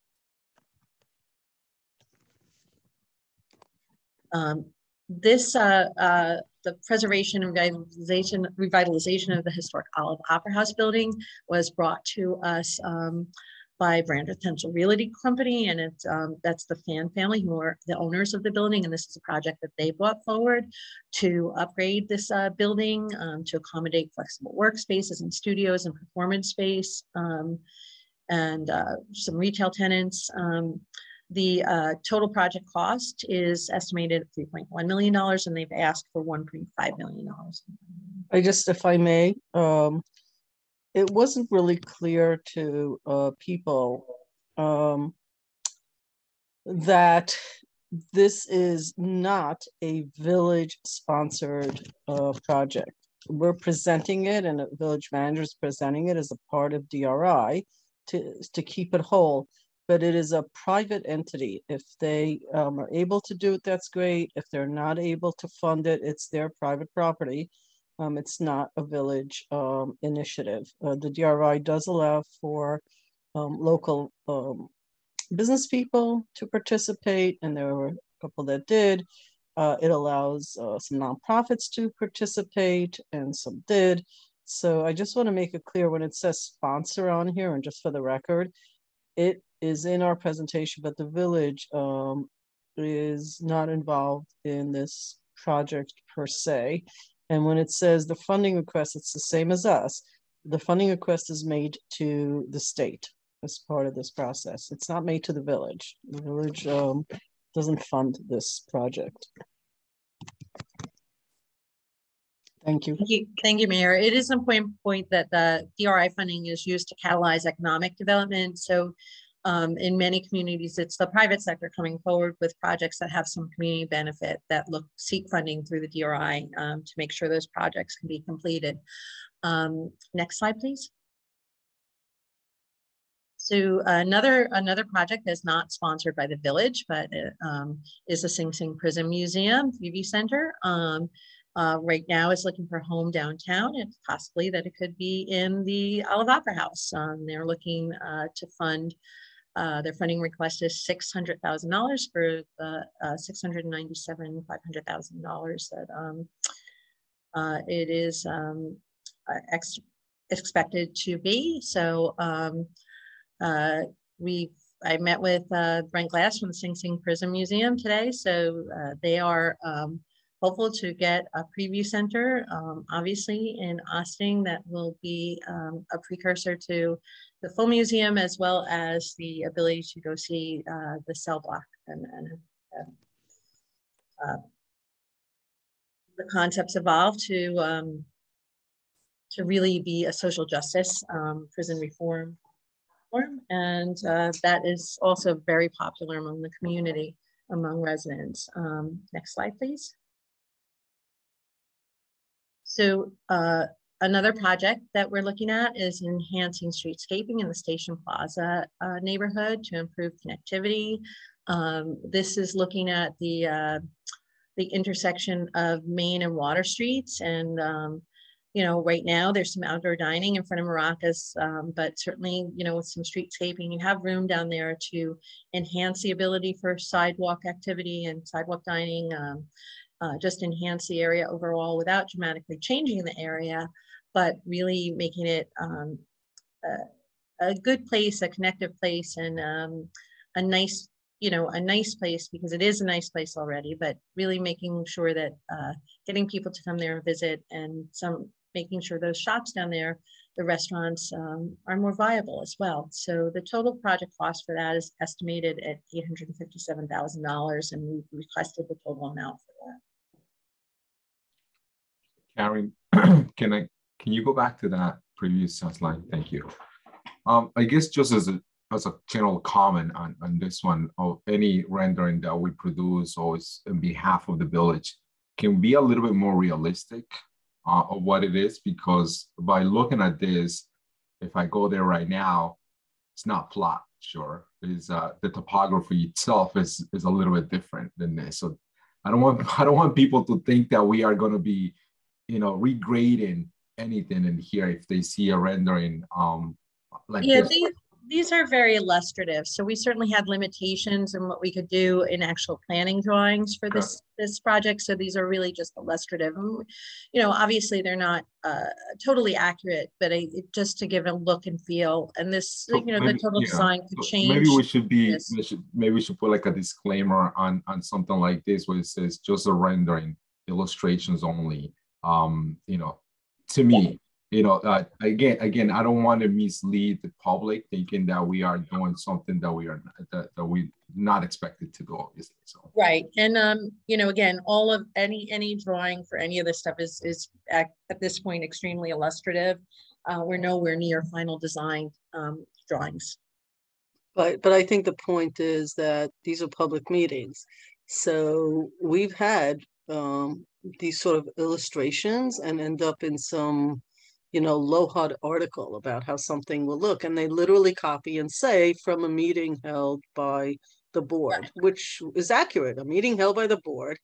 The preservation and revitalization of the historic Olive Opera House building was brought to us by Brandreth Potential Realty Company, and that's the Fan family who are the owners of the building, and this is a project that they brought forward to upgrade this building to accommodate flexible workspaces and studios and performance space and some retail tenants. The total project cost is estimated at $3.1 million, and they've asked for $1.5 million. If I may, it wasn't really clear to people that this is not a village-sponsored project. we're presenting it, and the village manager is presenting it as a part of DRI to keep it whole. But it is a private entity. If they are able to do it, that's great. If they're not able to fund it, it's their private property. It's not a village initiative. The DRI does allow for local business people to participate, and there were a couple that did. It allows some nonprofits to participate, and some did. So I just want to make it clear when it says sponsor on here, and just for the record, it is in our presentation, but the village is not involved in this project per se. And when it says the funding request, it's the same as us. The funding request is made to the state as part of this process. It's not made to the village. The village doesn't fund this project. Thank you. Thank you, Mayor. It is an important point that the DRI funding is used to catalyze economic development. So in many communities, it's the private sector coming forward with projects that have some community benefit that seek funding through the DRI to make sure those projects can be completed. Next slide, please. So another project that's not sponsored by the village, but is the Sing Sing Prison Museum UV Center. Right now is looking for a home downtown, and possibly that it could be in the Olive Opera House. They're looking to fund, their funding request is $600,000 for the $697,500,000 that it is expected to be. So I met with Brent Glass from the Sing Sing Prison Museum today. So they are hopeful to get a preview center, obviously in Austin, that will be a precursor to the full museum, as well as the ability to go see the cell block and the concepts evolved to really be a social justice prison reform. And that is also very popular among the community, among residents. Next slide, please. So another project that we're looking at is enhancing streetscaping in the Station Plaza neighborhood to improve connectivity. This is looking at the intersection of Main and Water Streets. And, you know, right now there's some outdoor dining in front of Maracas, but certainly, you know, with some streetscaping, you have room down there to enhance the ability for sidewalk activity and sidewalk dining. Just enhance the area overall without dramatically changing the area, but really making it a good place, a connective place, and a nice, you know, a nice place, because it is a nice place already, but really making sure that getting people to come there and visit, and making sure those shops down there, the restaurants, are more viable as well. So the total project cost for that is estimated at $857,000, and we've requested the total amount for that. Karen, can you go back to that previous slide? Thank you. I guess just as a general comment on this one, of any rendering that we produce or is on behalf of the village, can be a little bit more realistic of what it is, because by looking at this, if I go there right now, it's not flat. Sure, is the topography itself is a little bit different than this. So I don't want people to think that we are going to be, you know, regrading anything in here if they see a rendering like this. These are very illustrative. So we certainly had limitations in what we could do in actual planning drawings for this project. So these are really just illustrative. And, you know, obviously they're not totally accurate, but just to give a look and feel. And this, so you know, maybe, the total design could change. Maybe we should be, maybe we should put like a disclaimer on something like this, where it says just a rendering, illustrations only. You know, to me, you know, again, I don't want to mislead the public thinking that we are doing something that we are that we not expected to do, obviously. So right, and you know, again, all of any drawing for any of this stuff is at this point extremely illustrative. We're nowhere near final design drawings. But I think the point is that these are public meetings, so we've had these sort of illustrations and end up in some, you know, low-hud article about how something will look. And they literally copy and say from a meeting held by the board, which is accurate, a meeting held by the board,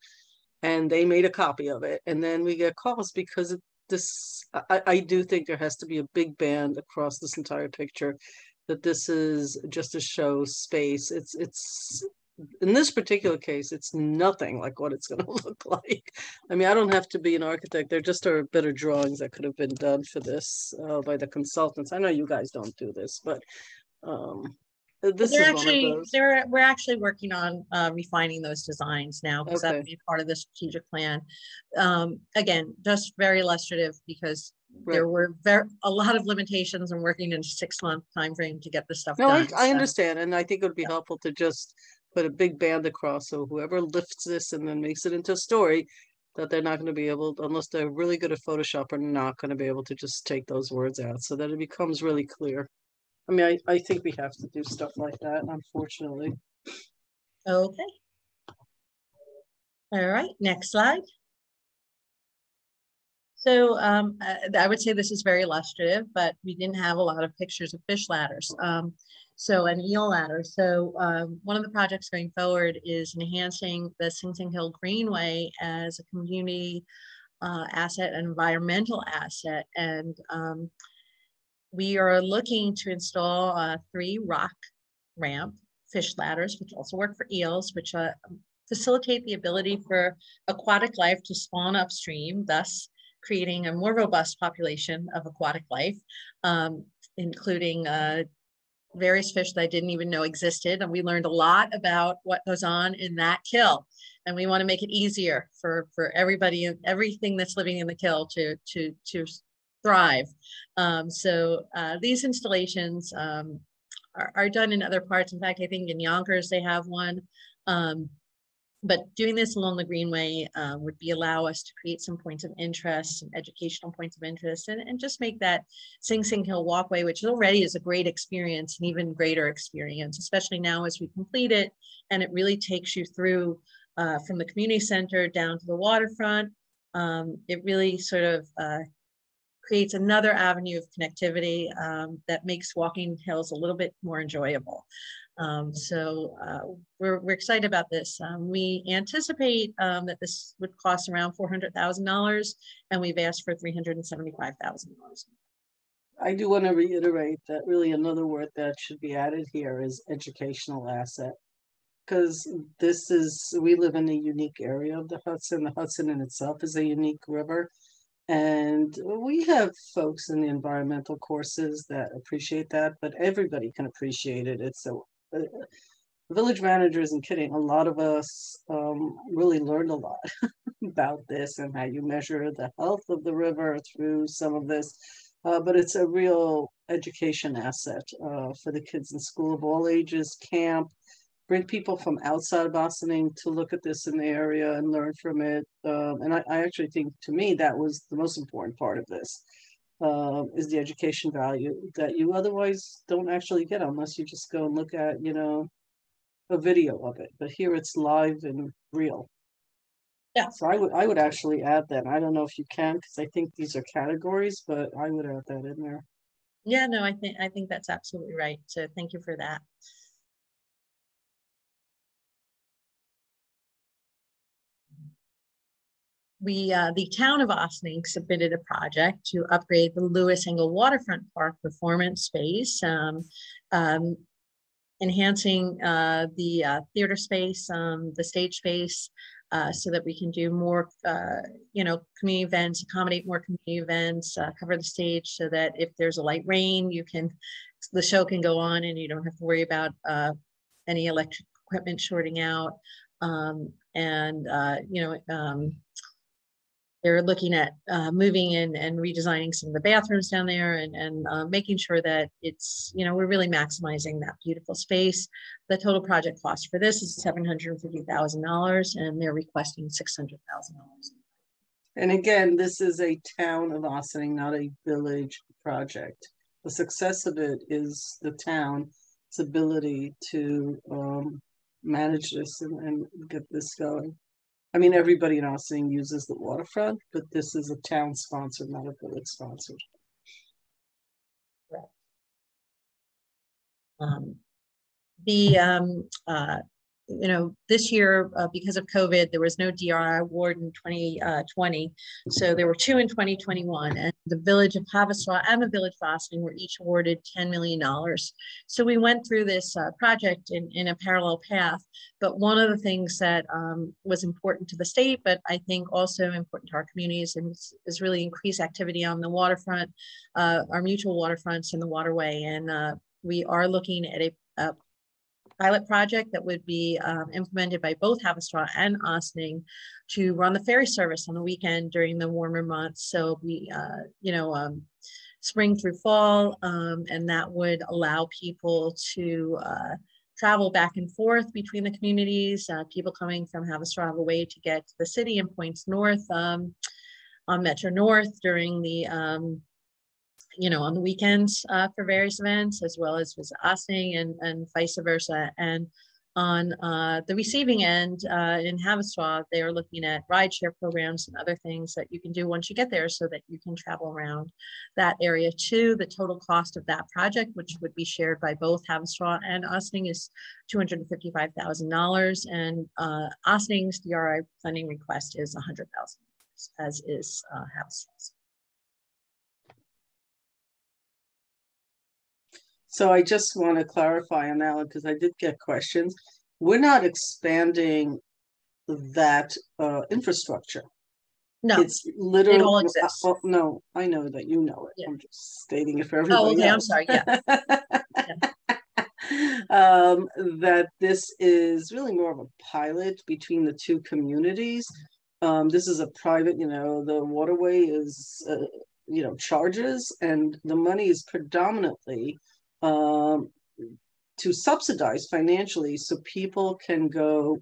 and they made a copy of it. And then we get calls because I do think there has to be a big band across this entire picture, that this is just a show space. It's in this particular case, it's nothing like what it's going to look like. I mean, I don't have to be an architect. There just are better drawings that could have been done for this by the consultants. I know you guys don't do this, but this is one of those. We're actually working on refining those designs now, because that'll be part of the strategic plan. Again, just very illustrative, because there were a lot of limitations in working in a 6-month time frame to get this stuff done. I understand, and I think it would be helpful to just put a big band across, so whoever lifts this and then makes it into a story, that they're not going to be able, unless they're really good at Photoshop, are not going to be able to just take those words out, so that it becomes really clear. I mean, I think we have to do stuff like that, unfortunately. Okay. All right, next slide. So I would say this is very illustrative, but we didn't have a lot of pictures of fish ladders. So an eel ladder. So one of the projects going forward is enhancing the Sing Sing Hill Greenway as a community asset, an environmental asset. And we are looking to install 3 rock ramp fish ladders, which also work for eels, which facilitate the ability for aquatic life to spawn upstream, thus creating a more robust population of aquatic life, including various fish that I didn't even know existed. And we learned a lot about what goes on in that kill. And we want to make it easier for everybody, everything that's living in the kill to thrive. So these installations are done in other parts. In fact, I think in Yonkers they have one. But doing this along the Greenway would allow us to create some points of interest, some educational points of interest, and just make that Sing Sing Hill walkway, which already is a great experience, an even greater experience, especially now as we complete it. And it really takes you through from the community center down to the waterfront. It really sort of creates another avenue of connectivity that makes walking hills a little bit more enjoyable. So we're excited about this. We anticipate that this would cost around $400,000, and we've asked for $375,000. I do want to reiterate that really another word that should be added here is educational asset, because we live in a unique area of the Hudson. The Hudson in itself is a unique river. And we have folks in the environmental courses that appreciate that, but everybody can appreciate it. It's village manager isn't kidding. A lot of us really learned a lot about this and how you measure the health of the river through some of this. But it's a real education asset for the kids in school of all ages, camp, bring people from outside of Boston to look at this in the area and learn from it. And I actually think, to me, that was the most important part of this, is the education value that you otherwise don't actually get unless you just go and look at, a video of it. But here it's live and real. Yeah. So I would actually add that. I don't know if you can, because I think these are categories, but I would add that in there. Yeah, no, I think that's absolutely right. So thank you for that. The town of Ossining submitted a project to upgrade the Lewis Engel Waterfront Park performance space, enhancing the theater space, the stage space, so that we can do more, community events, accommodate more community events, cover the stage so that if there's a light rain, the show can go on and you don't have to worry about any electric equipment shorting out. They're looking at moving in and redesigning some of the bathrooms down there and making sure that it's, we're really maximizing that beautiful space. The total project cost for this is $750,000, and they're requesting $600,000. And again, this is a town of Ossining, not a village project. The success of it is the town's ability to manage this and get this going. I mean, everybody in Ossining uses the waterfront, but this is a town sponsored, not a village sponsored. This year, because of COVID, there was no DRI award in 2020. So there were 2 in 2021, and the village of Haverstraw and the village of Ossining were each awarded $10 million. So we went through this project in a parallel path. But one of the things that was important to the state, but I think also important to our communities, is really increased activity on the waterfront, our mutual waterfronts and the waterway. And we are looking at a pilot project that would be implemented by both Haverstraw and Ossining to run the ferry service on the weekend during the warmer months. So we, spring through fall, and that would allow people to travel back and forth between the communities. People coming from Haverstraw have a way to get to the city and points north on Metro North during the on the weekends for various events, as well as visit Ossining and vice versa. And on the receiving end in Haverstraw, they are looking at rideshare programs and other things that you can do once you get there so that you can travel around that area too. The total cost of that project, which would be shared by both Haverstraw and Ossining, is $255,000. And Ossining's DRI funding request is $100,000, as is Haverstraw's. So I just want to clarify on that one, because I did get questions. We're not expanding that infrastructure. No, it's literally, it all exists. No, I know that you know it. Yeah. I'm just stating it for everybody. Oh, okay, else. I'm sorry, yeah. That this is really more of a pilot between the two communities. This is a private, the waterway is, charges, and the money is predominantly to subsidize financially so people can go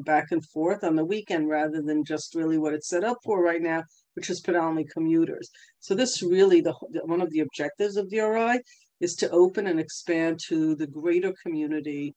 back and forth on the weekend rather than just really what it's set up for right now, which is predominantly commuters. So this really, one of the objectives of DRI is to open and expand to the greater community,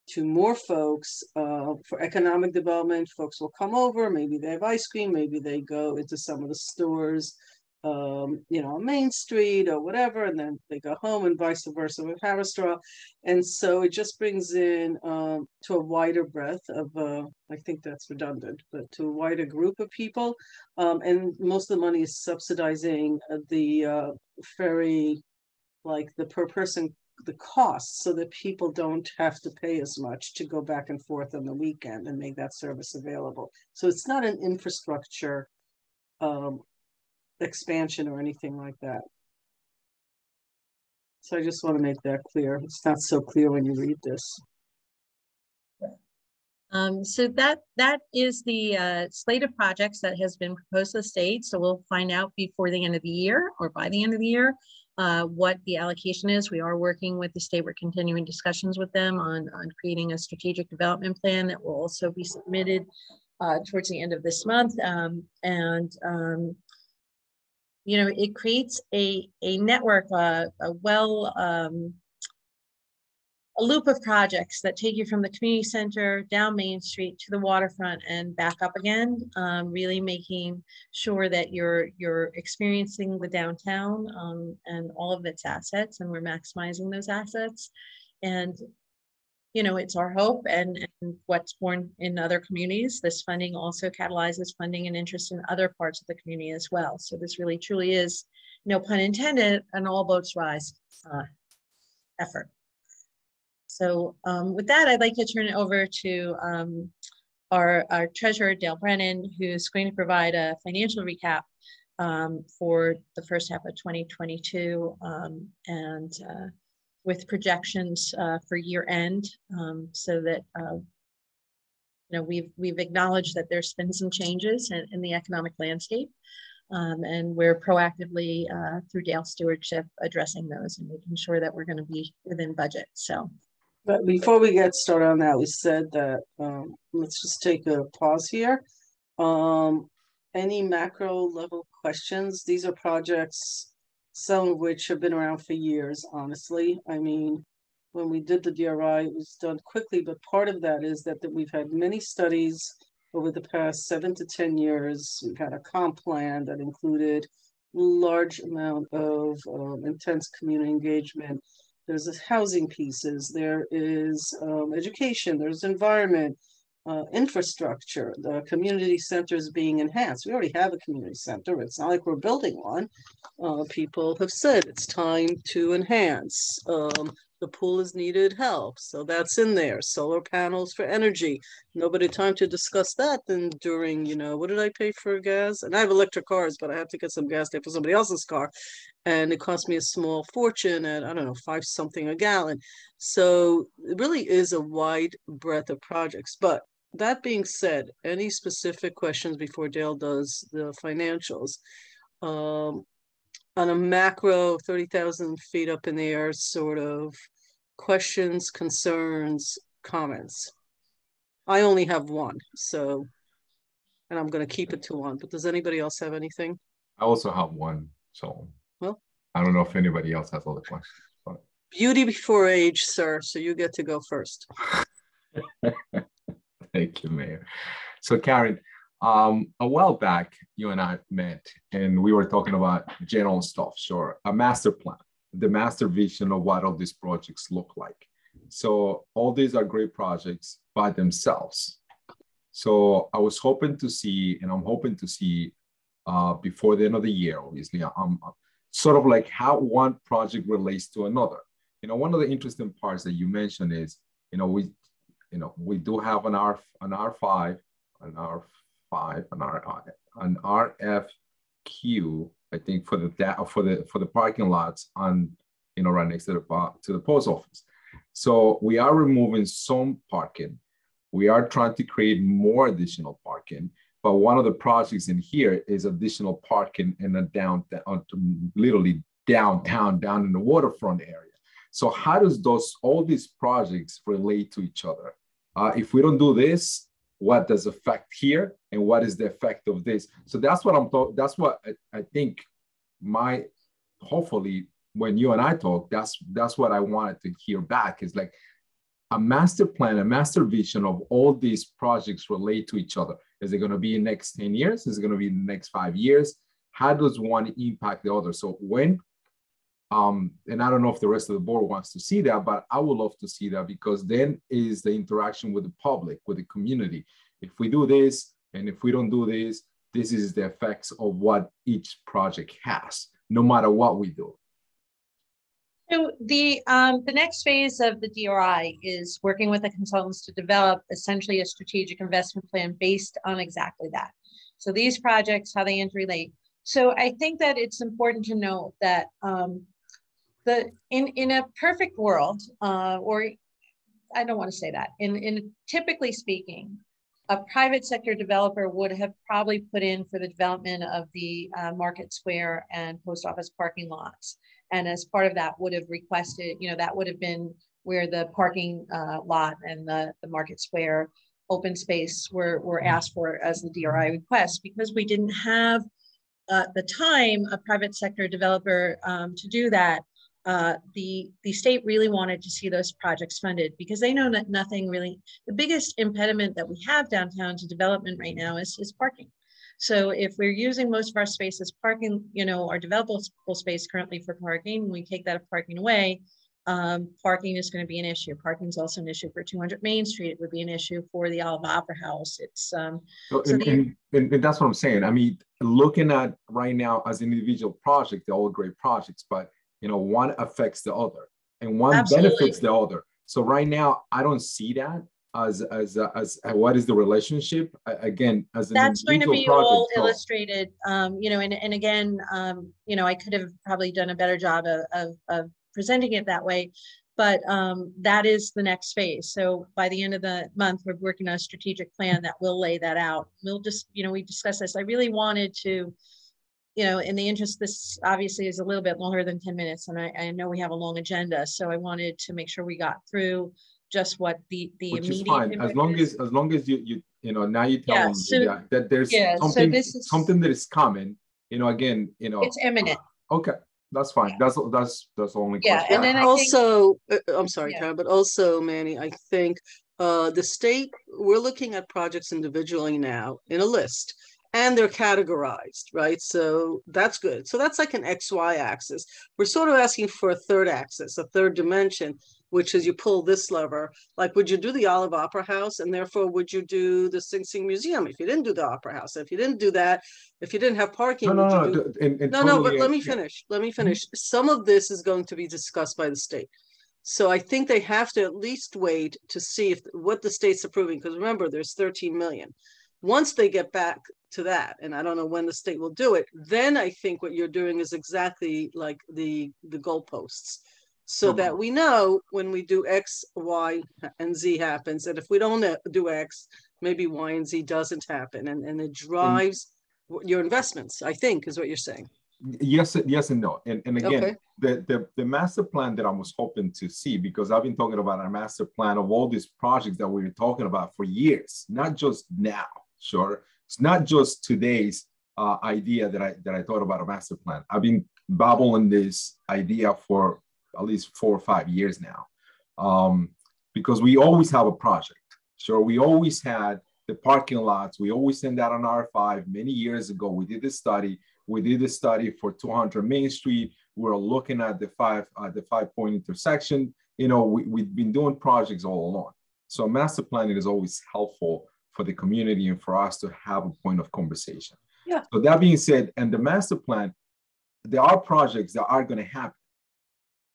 to more folks for economic development. Folks will come over, maybe they have ice cream, maybe they go into some of the stores on Main Street or whatever, and then they go home, and vice versa with Haverstraw. And so it just brings in to a wider breadth of, I think that's redundant, but to a wider group of people. And most of the money is subsidizing the ferry, like the per person, the costs, so that people don't have to pay as much to go back and forth on the weekend and make that service available. So it's not an infrastructure expansion or anything like that. So I just want to make that clear. It's not so clear when you read this. So that is the slate of projects that has been proposed to the state. So we'll find out before the end of the year, or by the end of the year, what the allocation is. We are working with the state. We're continuing discussions with them on creating a strategic development plan that will also be submitted towards the end of this month. It creates a network, a loop of projects that take you from the community center down Main Street to the waterfront and back up again, really making sure that you're experiencing the downtown and all of its assets, and we're maximizing those assets. And it's our hope and what's born in other communities. This funding also catalyzes funding and interest in other parts of the community as well. So this really truly is, no pun intended, an all boats rise effort. So with that, I'd like to turn it over to our treasurer, Dale Brennan, who's going to provide a financial recap for the first half of 2022 and with projections for year end, so that we've acknowledged that there's been some changes in the economic landscape, and we're proactively through Dale's stewardship addressing those and making sure that we're going to be within budget. So, but before we get started on that, we said that let's just take a pause here. Any macro level questions? These are projects, some of which have been around for years, honestly. I mean, when we did the DRI, it was done quickly, but part of that is that we've had many studies over the past 7 to 10 years. We've had a comp plan that included large amount of intense community engagement. There's housing pieces, there is education, there's environment, infrastructure, the community centers being enhanced. We already have a community center. It's not like we're building one. People have said it's time to enhance. The pool has needed help, so that's in there. Solar panels for energy. No better time to discuss that than during, what did I pay for gas? And I have electric cars, but I have to get some gas there for somebody else's car. And it cost me a small fortune at, I don't know, 5 something a gallon. So it really is a wide breadth of projects. But that being said, any specific questions before Dale does the financials? On a macro 30,000 feet up in the air, sort of questions, concerns, comments. I only have one, so, and I'm going to keep it to one, but does anybody else have anything? I also have one, so well, I don't know if anybody else has other questions. But... Beauty before age, sir, so you get to go first. Thank you, Mayor. So Karen, a while back, you and I met and we were talking about general stuff, sure, a master plan, the master vision of what all these projects look like. So all these are great projects by themselves. So I was hoping to see, and I'm hoping to see before the end of the year, obviously, sort of like how one project relates to another. One of the interesting parts that you mentioned is, we do have an R5, an RFQ, I think, for the parking lots on, right next to the post office. So we are removing some parking. We are trying to create more additional parking, but one of the projects in here is additional parking in a downtown, literally downtown, down in the waterfront area. So how does all these projects relate to each other? If we don't do this, what does affect here, and what is the effect of this? So that's what that's what I think. Hopefully, when you and I talk, that's what I wanted to hear back, is like a master plan, a master vision of all these projects relate to each other. Is it going to be in the next 10 years? Is it going to be in the next 5 years? How does one impact the other? So when and I don't know if the rest of the board wants to see that, but I would love to see that, because then is the interaction with the public, with the community. If we do this, and if we don't do this, this is the effects of what each project has, no matter what we do. So the next phase of the DRI is working with the consultants to develop essentially a strategic investment plan based on exactly that. So these projects, how they interrelate. So I think that it's important to note that in a perfect world, or I don't want to say that, in typically speaking, a private sector developer would have probably put in for the development of the Market Square and post office parking lots. And as part of that would have requested, that would have been where the parking lot and the Market Square open space were asked for as the DRI request, because we didn't have the time a private sector developer to do that. The state really wanted to see those projects funded, because they know that nothing really, the biggest impediment that we have downtown to development right now is parking. So if we're using most of our space as parking, our developable space currently for parking, we take that parking away, parking is going to be an issue. Parking is also an issue for 200 Main Street. It would be an issue for the Olive Opera House. It's and that's what I'm saying. I mean, looking at right now as an individual project, they're all great projects, but one affects the other, and one benefits the other. So right now, I don't see that as what is the relationship again as an that's going to be project, all illustrated. And again, I could have probably done a better job of presenting it that way, but that is the next phase. So by the end of the month, we're working on a strategic plan that will lay that out. We'll just, we discussed this. I really wanted to, in the interest, this obviously is a little bit longer than 10 minutes, and I know we have a long agenda, so I wanted to make sure we got through just what the which immediate is fine. As long as you now you tell them that there's something that is coming, again, it's imminent. Okay, that's fine. That's the only question. And then also, I'm sorry, Karen, but also, Manny, I think The state, we're looking at projects individually now in a list, and they're categorized, right? So that's good. So that's like an XY axis. We're sort of asking for a third axis, a third dimension, which is you pull this lever. Like, would you do the Olive Opera House? And therefore, would you do the Sing Sing Museum if you didn't do the Opera House? If you didn't do that, if you didn't have parking, No, would you do... No, but let me finish. Let me finish. Some of this is going to be discussed by the state. So I think they have to at least wait to see if what the state's approving, because remember, there's 13 million. Once they get back to that, and I don't know when the state will do it, then I think what you're doing is exactly like the goalposts, so that we know when we do X, Y, and Z happens, and if we don't do X, maybe Y and Z doesn't happen, and it drives your investments, I think, is what you're saying. Yes and no. And again, okay. the master plan that I was hoping to see, because I've been talking about a master plan of all these projects that we were talking about for years, not just now. Sure, it's not just today's idea that I thought about a master plan. I've been babbling this idea for at least 4 or 5 years now, because we always have a project. Sure, we always had the parking lots. We always send out an R5. Many years ago, we did a study. We did a study for 200 Main Street. We're looking at the 5-point intersection. You know, we've been doing projects all along. So master planning is always helpful for the community and for us to have a point of conversation. Yeah. So that being said, and the master plan, there are projects that are going to happen,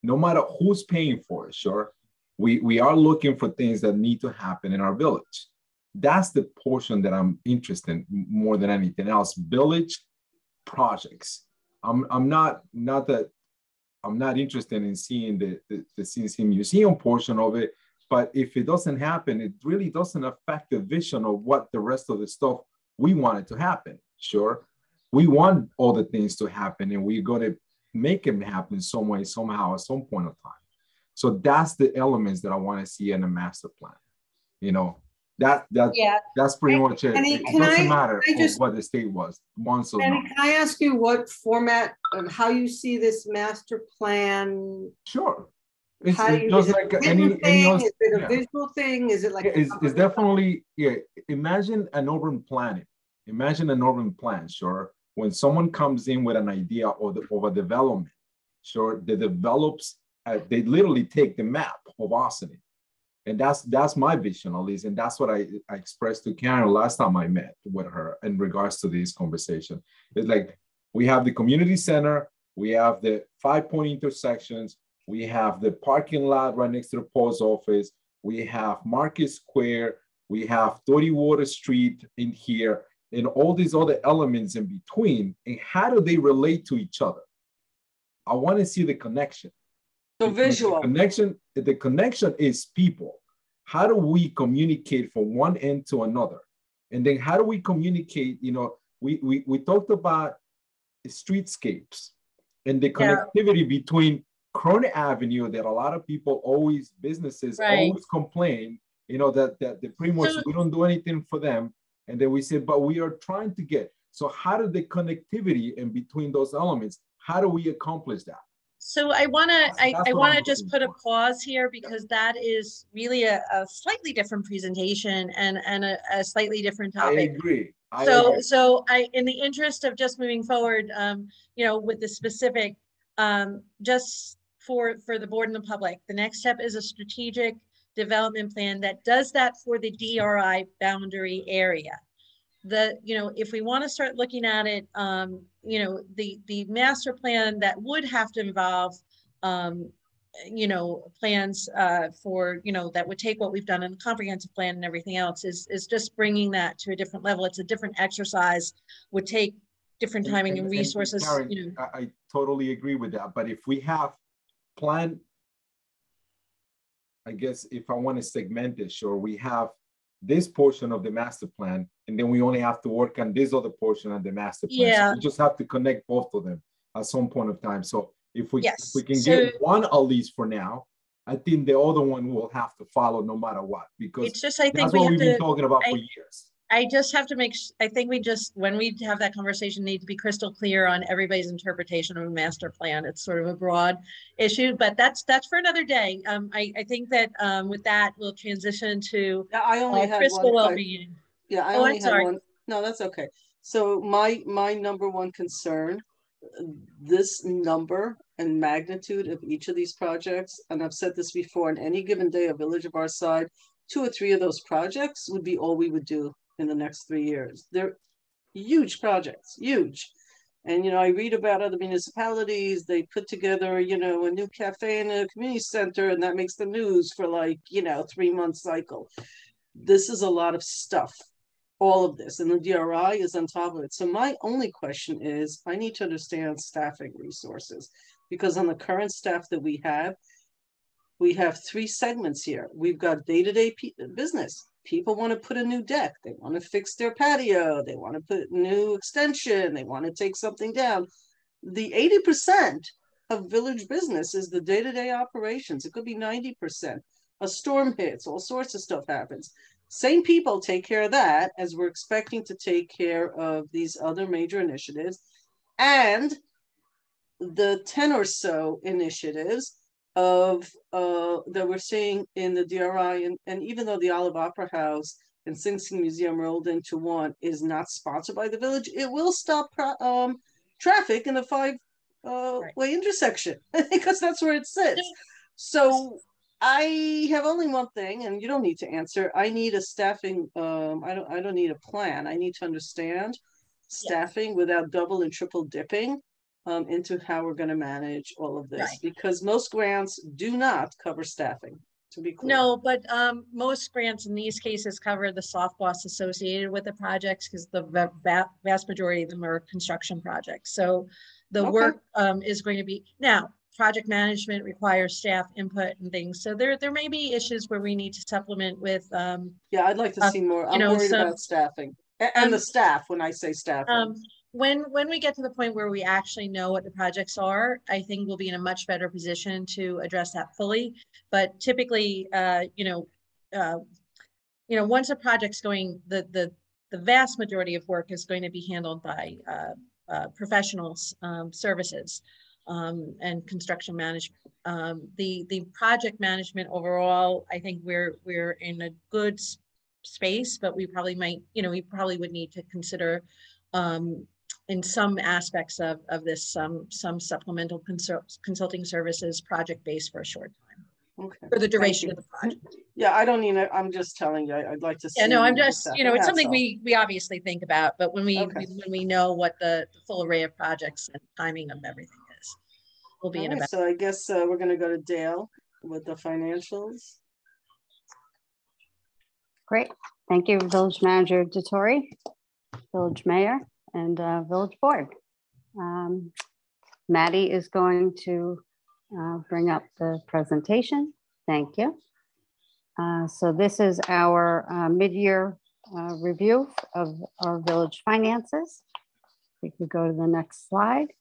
no matter who's paying for it. Sure, we are looking for things that need to happen in our village. That's the portion that I'm interested in more than anything else. Village projects. I'm not interested in seeing the CNC museum portion of it. But if it doesn't happen, it really doesn't affect the vision of what the rest of the stuff we want it to happen. Sure, we want all the things to happen, and we're going to make them happen some way, somehow, at some point of time. So that's the elements that I want to see in a master plan. You know, that's pretty much it. It doesn't matter what the state wants or not. Can I ask you what format and how you see this master plan? Sure. It's just like any other. Is it a visual thing? Is it like it's definitely, yeah. Imagine an urban planning. Imagine an urban plan, sure. When someone comes in with an idea of a development, sure, they develops, they literally take the map of Austin. And that's my vision, at least. And that's what I expressed to Karen last time I met with her in regards to this conversation. It's like, we have the community center, we have the 5-point intersections, we have the parking lot right next to the post office, we have Market Square, we have 30 Water Street in here, and all these other elements in between. And how do they relate to each other? I want to see the connection. So visual. The connection is people. How do we communicate from one end to another? And then how do we communicate? You know, we talked about streetscapes and the connectivity between Corona Avenue that a lot of people businesses always complain, you know, that pretty much we don't do anything for them. And then we say, but we are trying to get. So how do the connectivity in between those elements, how do we accomplish that? So I want to just put a pause here, because that is really a slightly different presentation and a slightly different topic. I agree. So in the interest of just moving forward, you know, with the specific, just for the board and the public, the next step is a strategic development plan that does that for the DRI boundary area. You know, if we want to start looking at it, you know, the master plan that would have to involve, you know, plans for, you know, that would take what we've done in the comprehensive plan and everything else is just bringing that to a different level. It's a different exercise, would take different timing and resources. Karen, you know. I totally agree with that. But if we have plan, I guess if I want to segment it, sure, we have this portion of the master plan, and then we only have to work on this other portion of the master plan. Yeah. So we just have to connect both of them at some point of time. So if we can get one at least for now, I think the other one will have to follow no matter what, because it's just, I think that's what we've been talking about for years. I just have to I think when we have that conversation, need to be crystal clear on everybody's interpretation of a master plan. It's sort of a broad issue, but that's for another day. I think that with that, we'll transition to I only had fiscal one well-being. Yeah, I only had one. No, that's okay. So my number one concern, this number and magnitude of each of these projects, and I've said this before, on any given day, a village of our side, 2 or 3 of those projects would be all we would do in the next 3 years. They're huge projects, huge. And, I read about other municipalities, they put together, a new cafe in a community center, and that makes the news for 3-month cycle. This is a lot of stuff, all of this, and the DRI is on top of it. So my only question is, I need to understand staffing resources, because on the current staff that we have 3 segments here. We've got day-to-day business. People want to put a new deck. They want to fix their patio. They want to put new extension. They want to take something down. The 80% of village business is the day-to-day operations. It could be 90%. A storm hits, all sorts of stuff happens. Same people take care of that as we're expecting to take care of these other major initiatives. And the 10 or so initiatives of that we're seeing in the DRI, and even though the Olive Opera House and Sing Sing Museum rolled into one is not sponsored by the village, it will stop traffic in the 5-way intersection because that's where it sits. So I have only one thing, and you don't need to answer. I need a staffing. I don't need a plan. I need to understand staffing without double and triple dipping into how we're going to manage all of this, because most grants do not cover staffing, to be clear. No, but most grants in these cases cover the soft costs associated with the projects, because the vast majority of them are construction projects. So the work is going to be, now project management requires staff input and things. So there may be issues where we need to supplement with. I'd like to see more. I'm worried about staffing and the staff when I say staffing. When we get to the point where we actually know what the projects are, I think we'll be in a much better position to address that fully. But typically, once a project's going, the vast majority of work is going to be handled by professionals, services, and construction management. The project management overall, I think we're in a good space, but we probably might, we probably would need to consider in some aspects of this, some supplemental consulting services project-based for a short time. Okay. For the duration of the project. Yeah, I don't need it. I'm just telling you, I'd like to see. Yeah, no, I'm just, it's something we obviously think about, but when we know what the full array of projects and timing of everything is, we'll be in a better. So I guess we're going to go to Dale with the financials. Great. Thank you, Village Manager DeTore, Village Mayor, and Village Board. Maddie is going to bring up the presentation. Thank you. So this is our mid-year review of our village finances. We could go to the next slide.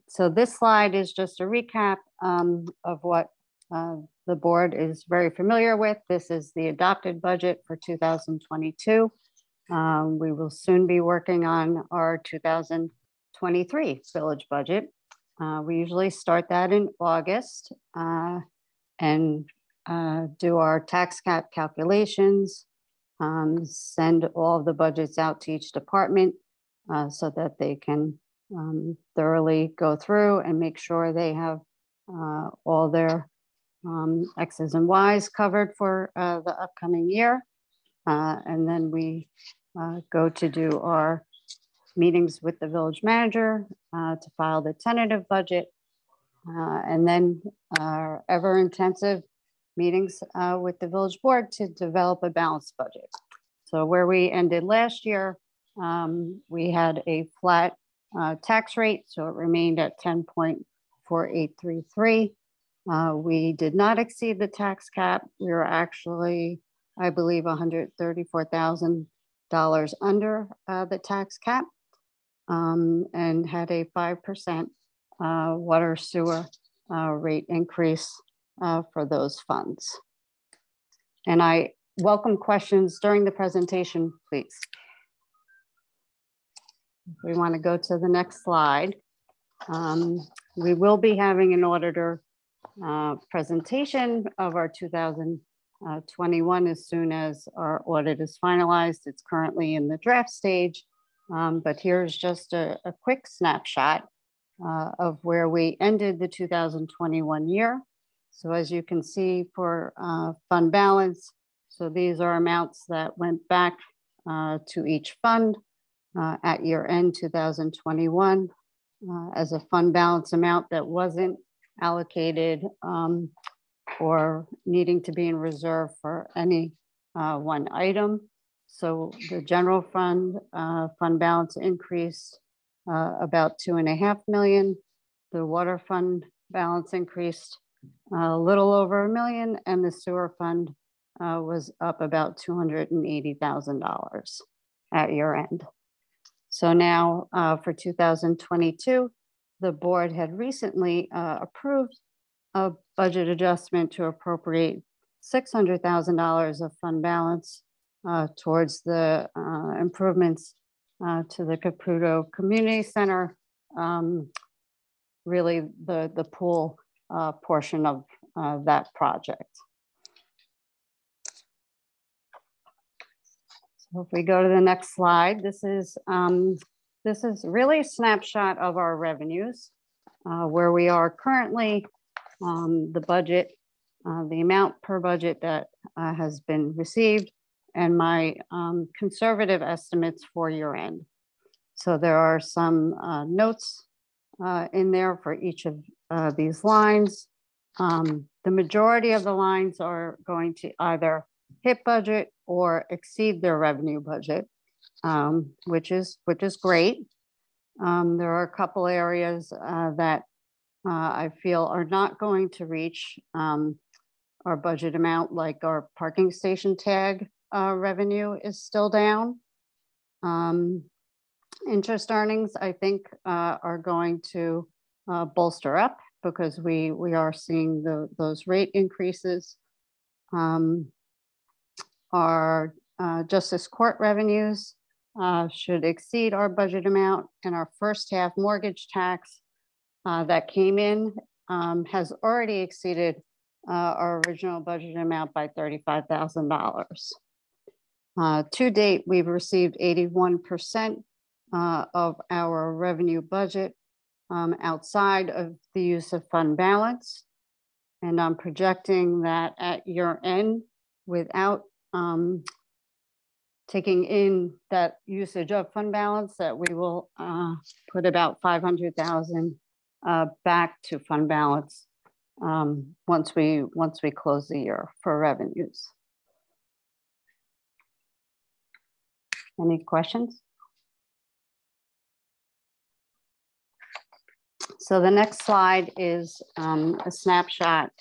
So this slide is just a recap of what the board is very familiar with. This is the adopted budget for 2022. We will soon be working on our 2023 village budget. We usually start that in August and do our tax cap calculations, send all of the budgets out to each department so that they can thoroughly go through and make sure they have all their X's and Y's covered for the upcoming year. And then we go to do our meetings with the village manager to file the tentative budget, and then our ever-intensive meetings with the village board to develop a balanced budget. So where we ended last year, we had a flat tax rate, so it remained at 10.4833. We did not exceed the tax cap. We were actually, I believe, $134,000 under the tax cap, and had a 5% water sewer rate increase for those funds. And I welcome questions during the presentation, please. We want to go to the next slide. We will be having an auditor presentation of our 2021 as soon as our audit is finalized. It's currently in the draft stage, but here's just a quick snapshot of where we ended the 2021 year. So as you can see for fund balance, so these are amounts that went back to each fund at year end 2021 as a fund balance amount that wasn't allocated or needing to be in reserve for any one item. So the general fund balance increased about $2.5 million. The water fund balance increased a little over $1 million, and the sewer fund was up about $280,000 at year end. So now for 2022, the board had recently approved a budget adjustment to appropriate $600,000 of fund balance towards the improvements to the Caputo Community Center, really the pool portion of that project. So if we go to the next slide, this is really a snapshot of our revenues, where we are currently, the budget, the amount per budget that has been received, and my conservative estimates for year end. So there are some notes in there for each of these lines. The majority of the lines are going to either hit budget or exceed their revenue budget, which is great. There are a couple areas that I feel are not going to reach our budget amount, like our parking station tag revenue is still down. Interest earnings, I think, are going to bolster up because we are seeing those rate increases. Our justice court revenues should exceed our budget amount, and our first half mortgage tax that came in has already exceeded our original budget amount by $35,000. To date, we've received 81% of our revenue budget outside of the use of fund balance. And I'm projecting that at year end, without taking in that usage of fund balance, that we will put about $500,000 back to fund balance once we close the year for revenues. Any questions? So the next slide is a snapshot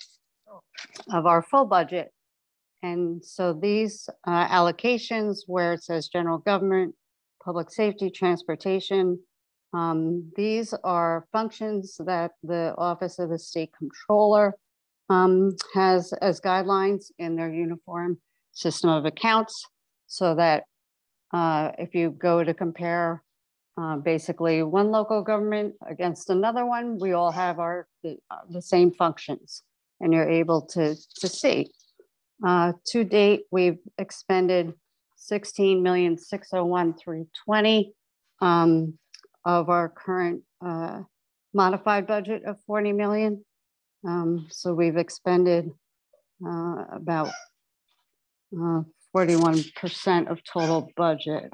of our full budget. And so these allocations where it says general government, public safety, transportation, these are functions that the Office of the State Controller has as guidelines in their uniform system of accounts, so that if you go to compare basically one local government against another one, we all have the same functions, and you're able to see. To date, we've expended $16,601,320 of our current modified budget of $40 million. So we've expended about 41% of total budget.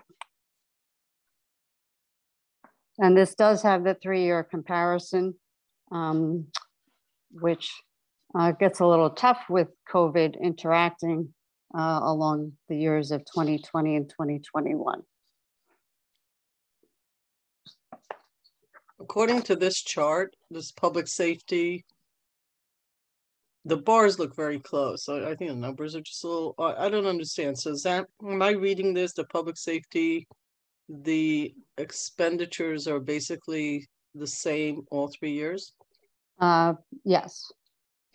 And this does have the 3-year comparison, which gets a little tough with COVID interacting along the years of 2020 and 2021. According to this chart, this public safety, the bars look very close. So I think the numbers are just a little, I don't understand. So is that, am I reading this, the public safety, the expenditures are basically the same all 3 years? Yes,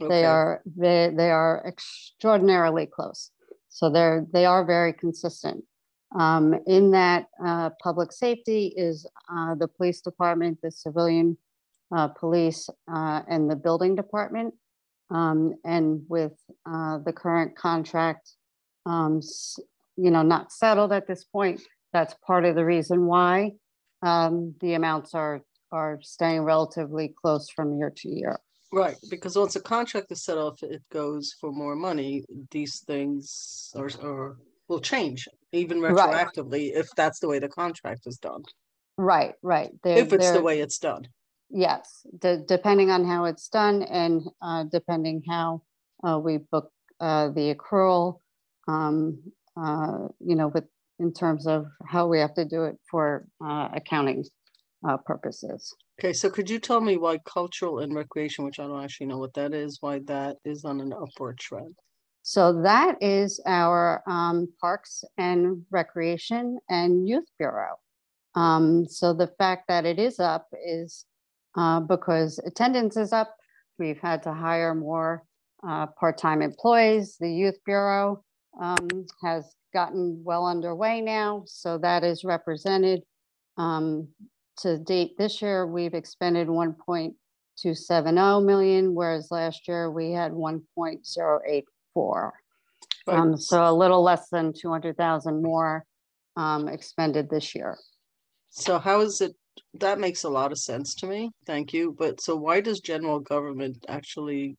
Okay. they are extraordinarily close. So they are very consistent. In that, public safety is the police department, the civilian police, and the building department. And with the current contract, not settled at this point, that's part of the reason why the amounts are staying relatively close from year to year. Right, because once a contract is set off, it goes for more money. These things will change, even retroactively, if that's the way the contract is done. Right. If it's the way it's done. Yes, depending on how it's done and depending how we book the accrual, in terms of how we have to do it for accounting purposes. Okay, so could you tell me why cultural and recreation, which I don't actually know what that is, why that is on an upward trend? So that is our Parks and Recreation and Youth Bureau. So the fact that it is up is because attendance is up. We've had to hire more part-time employees. The Youth Bureau has gotten well underway now. So that is represented. To date this year, we've expended 1.270 million, whereas last year we had 1.084. Right. So a little less than 200,000 more expended this year. So how is it? That makes a lot of sense to me. Thank you. But so why does general government actually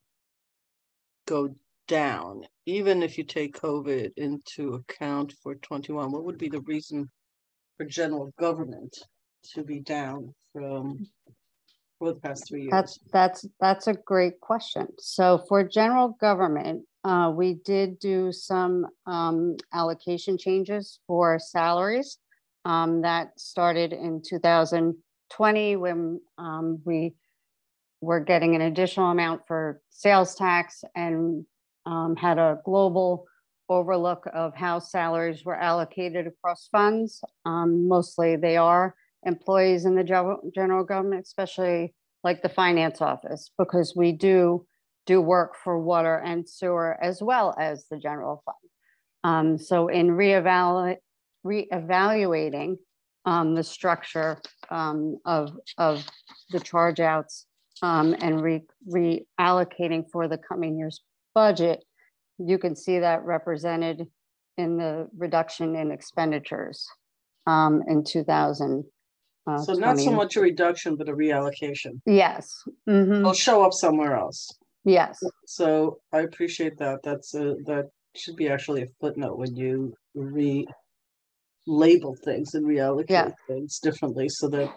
go down? Even if you take COVID into account for 21, what would be the reason for general government to be down for the past 3 years? That's a great question. So for general government, we did do some allocation changes for salaries that started in 2020 when we were getting an additional amount for sales tax and had a global overlook of how salaries were allocated across funds. Mostly they are employees in the general government, especially like the finance office, because we do work for water and sewer as well as the general fund. So in reevaluating the structure of the charge outs and reallocating for the coming year's budget, you can see that represented in the reduction in expenditures in 2000. So not so much a reduction, but a reallocation. Yes. Mm-hmm. It'll show up somewhere else. Yes. So I appreciate that. That should be actually a footnote when you label things and reallocate things differently, so that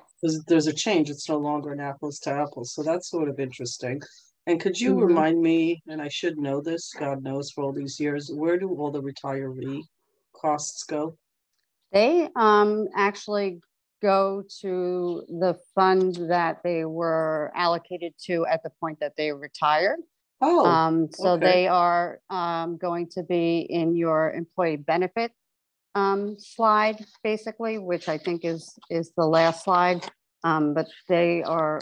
there's a change. It's no longer an apples to apples. So that's sort of interesting. And could you remind me, and I should know this, God knows for all these years, where do all the retiree costs go? They actually go to the fund that they were allocated to at the point that they retired. Oh, so okay. They are going to be in your employee benefit slide, basically, which I think is the last slide. But they are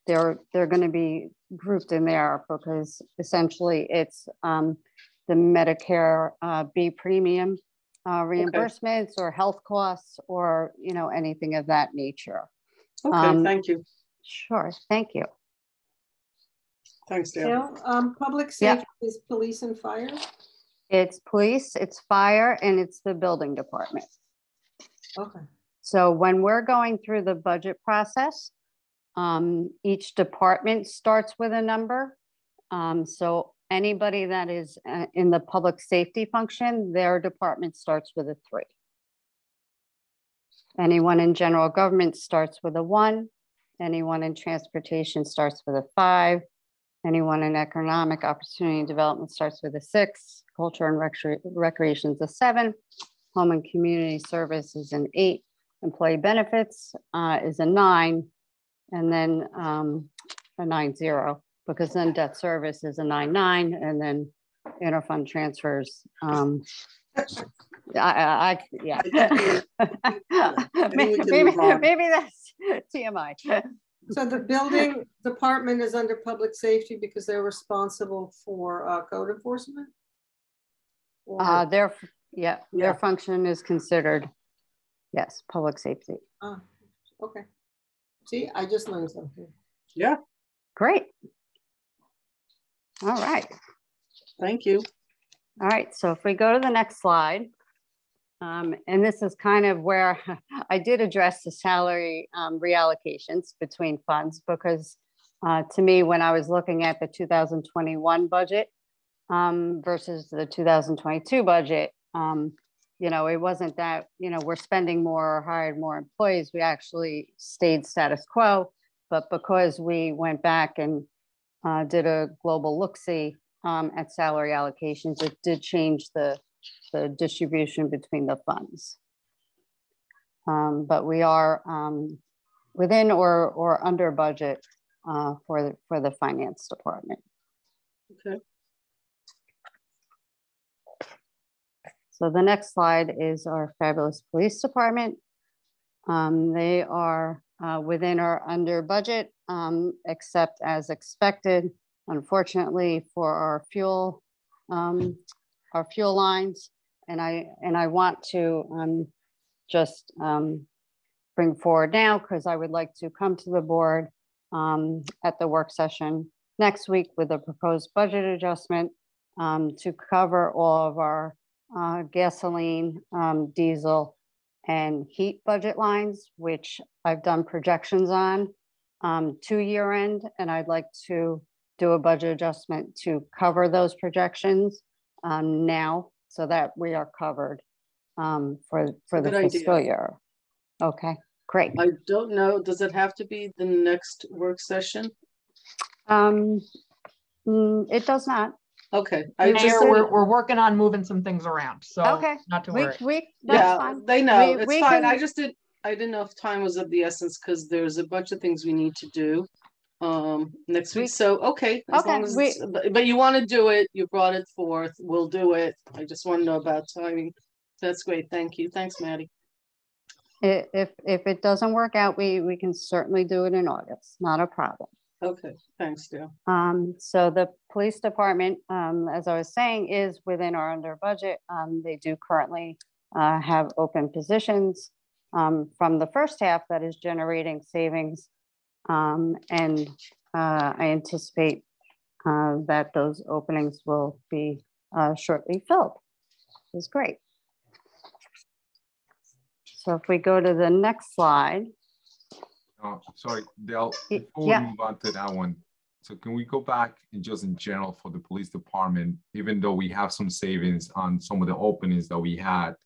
they're going to be grouped in there because essentially it's the Medicare B premium reimbursements or health costs or anything of that nature. Okay, thank you. Sure, thank you. Thanks, Dale. Public safety is police and fire? It's police, it's fire, and it's the building department. Okay. So when we're going through the budget process, each department starts with a number. So anybody that is in the public safety function, their department starts with a 3. Anyone in general government starts with a 1. Anyone in transportation starts with a 5. Anyone in economic opportunity and development starts with a 6. Culture and recreation is a 7. Home and community service is an 8. Employee benefits is a 9. And then a 9-0, because then debt service is a 9-9, and then interfund transfers. Maybe that's TMI. So the building department is under public safety because they're responsible for code enforcement? Or- Their Yeah. function is considered, yes, public safety. Okay. See, I just learned something. Yeah, Great. All right. thank you. All right, so if we go to the next slide, and this is kind of where I did address the salary reallocations between funds, because to me, when I was looking at the 2021 budget versus the 2022 budget, you know, it wasn't that, you know, we're spending more or hired more employees. We actually stayed status quo, but because we went back and did a global look-see at salary allocations, it did change the distribution between the funds. But we are within or under budget for the finance department. Okay. So the next slide is our fabulous police department. They are within or under budget, except as expected, unfortunately, for our fuel lines. And I want to just bring forward now, because I would like to come to the board at the work session next week with a proposed budget adjustment to cover all of our gasoline, diesel, and heat budget lines, which I've done projections on to year end, and I'd like to do a budget adjustment to cover those projections now, so that we are covered for the Good fiscal idea. year. Okay, great. I don't know, does it have to be the next work session? It does not. Okay. Mayor, we're working on moving some things around, so Okay. not to worry. That's fine. They know, it's We fine. can- I didn't know if time was of the essence, because there's a bunch of things we need to do next week. So, okay, as long as it's, but you want to do it, you brought it forth, we'll do it. I just want to know about timing. That's great. Thank you. Thanks, Maddie. If it doesn't work out, we can certainly do it in August. Not a problem. Okay, thanks, Dale. So the police department, as I was saying, is within or under budget. They do currently have open positions from the first half that is generating savings. And I anticipate that those openings will be shortly filled. It's great. So if we go to the next slide. Sorry, Dale, before Yeah. we move on to that one, so can we go back and just in general for the police department, even though we have some savings on some of the openings that we had,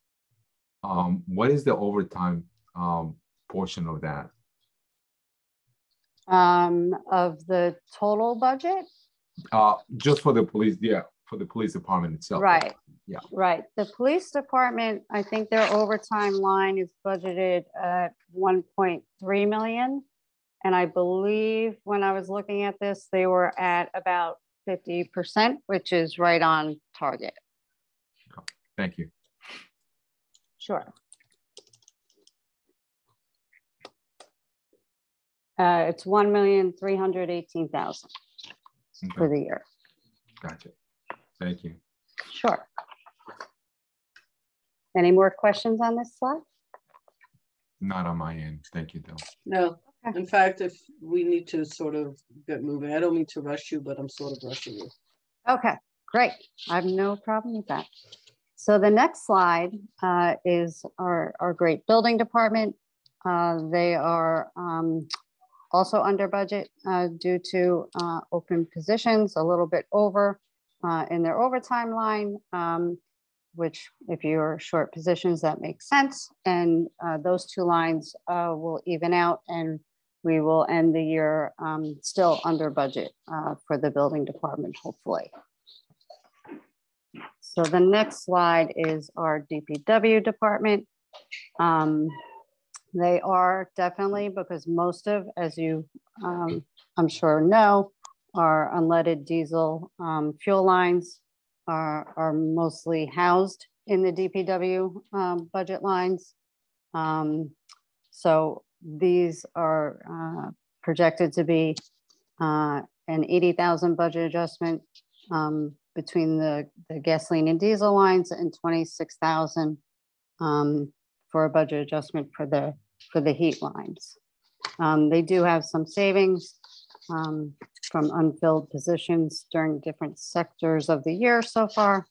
what is the overtime portion of that? Of the total budget? Just for the police, yeah, for the police department itself. Right. Yeah. Right. The police department, I think their overtime line is budgeted at 1.3 million. And I believe when I was looking at this, they were at about 50%, which is right on target. Thank you. Sure. It's 1,318,000 for the year. Gotcha. Thank you. Sure. Any more questions on this slide? Not on my end. Thank you, Dale. No, Okay. in fact, if we need to sort of get moving, I don't mean to rush you, but I'm sort of rushing you. Okay, great. I have no problem with that. So the next slide is our great building department. They are also under budget due to open positions, a little bit over in their overtime line, which if you're short positions, that makes sense. And those two lines will even out, and we will end the year still under budget for the building department, hopefully. So the next slide is our DPW department. They are definitely, because most of, as you I'm sure know, our unleaded diesel fuel lines are mostly housed in the DPW budget lines. So these are projected to be an 80,000 budget adjustment between the gasoline and diesel lines, and 26,000 for a budget adjustment for the heat lines. They do have some savings from unfilled positions during different sectors of the year so far.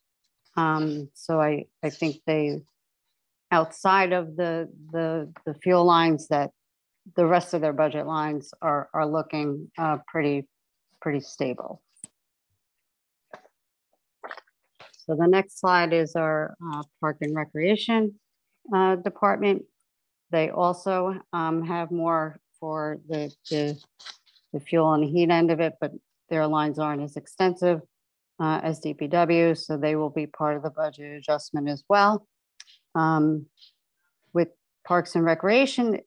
So I think they, outside of the fuel lines, that the rest of their budget lines are looking pretty stable. So the next slide is our Park and Recreation department. They also have more for the fuel and heat end of it, but their lines aren't as extensive as DPW, so they will be part of the budget adjustment as well. With Parks and Recreation,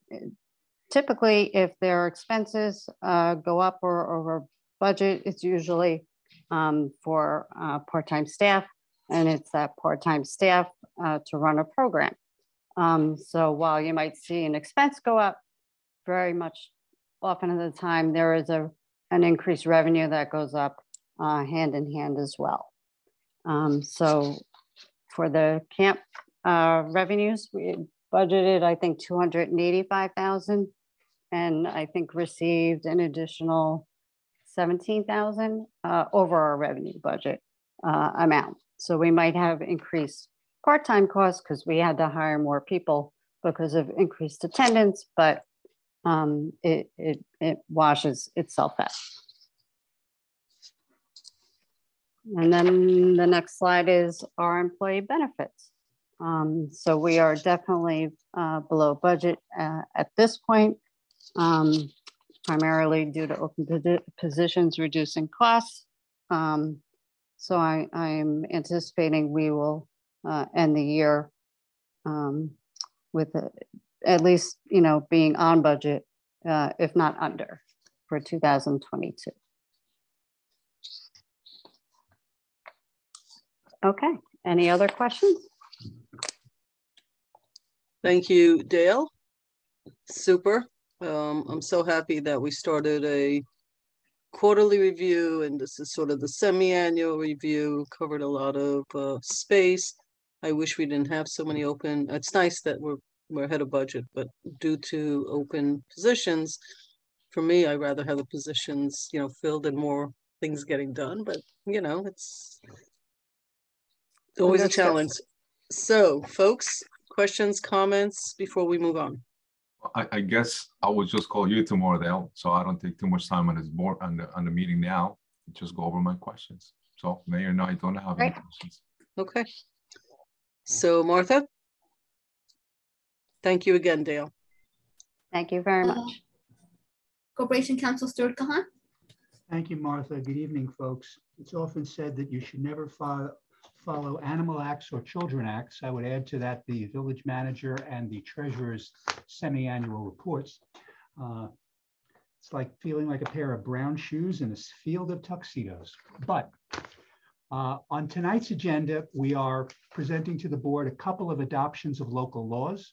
typically if their expenses go up or over budget, it's usually for part-time staff, and it's that part-time staff to run a program. So while you might see an expense go up, very much often of the time there is an increased revenue that goes up hand in hand as well. So for the camp revenues, we budgeted, I think, 285,000, and I think received an additional 17,000 over our revenue budget amount. So we might have increased part-time costs because we had to hire more people because of increased attendance, but it washes itself out. And then the next slide is our employee benefits. So we are definitely below budget at this point, primarily due to open positions reducing costs. So I'm anticipating we will end the year with at least, being on budget, if not under, for 2022. Okay, any other questions? Thank you, Dale. Super. I'm so happy that we started a quarterly review, and this is sort of the semi-annual review, covered a lot of space. I wish we didn't have so many open. It's nice that we're ahead of budget, but due to open positions, for me, I'd rather have the positions, filled and more things getting done, but it's always a challenge. So folks, questions, comments before we move on? I guess I will just call you tomorrow, Dale, so I don't take too much time on this board on the meeting now. Just go over my questions. So Mayor, no, I don't have any questions. Okay. So Martha, thank you again, Dale. Thank you very much. Corporation Counsel Stuart Kahan. Thank you, Martha. Good evening, folks. It's often said that you should never follow animal acts or children acts. I would add to that the village manager and the treasurer's semi-annual reports. It's like feeling like a pair of brown shoes in a field of tuxedos. But on tonight's agenda, we are presenting to the board a couple of adoptions of local laws.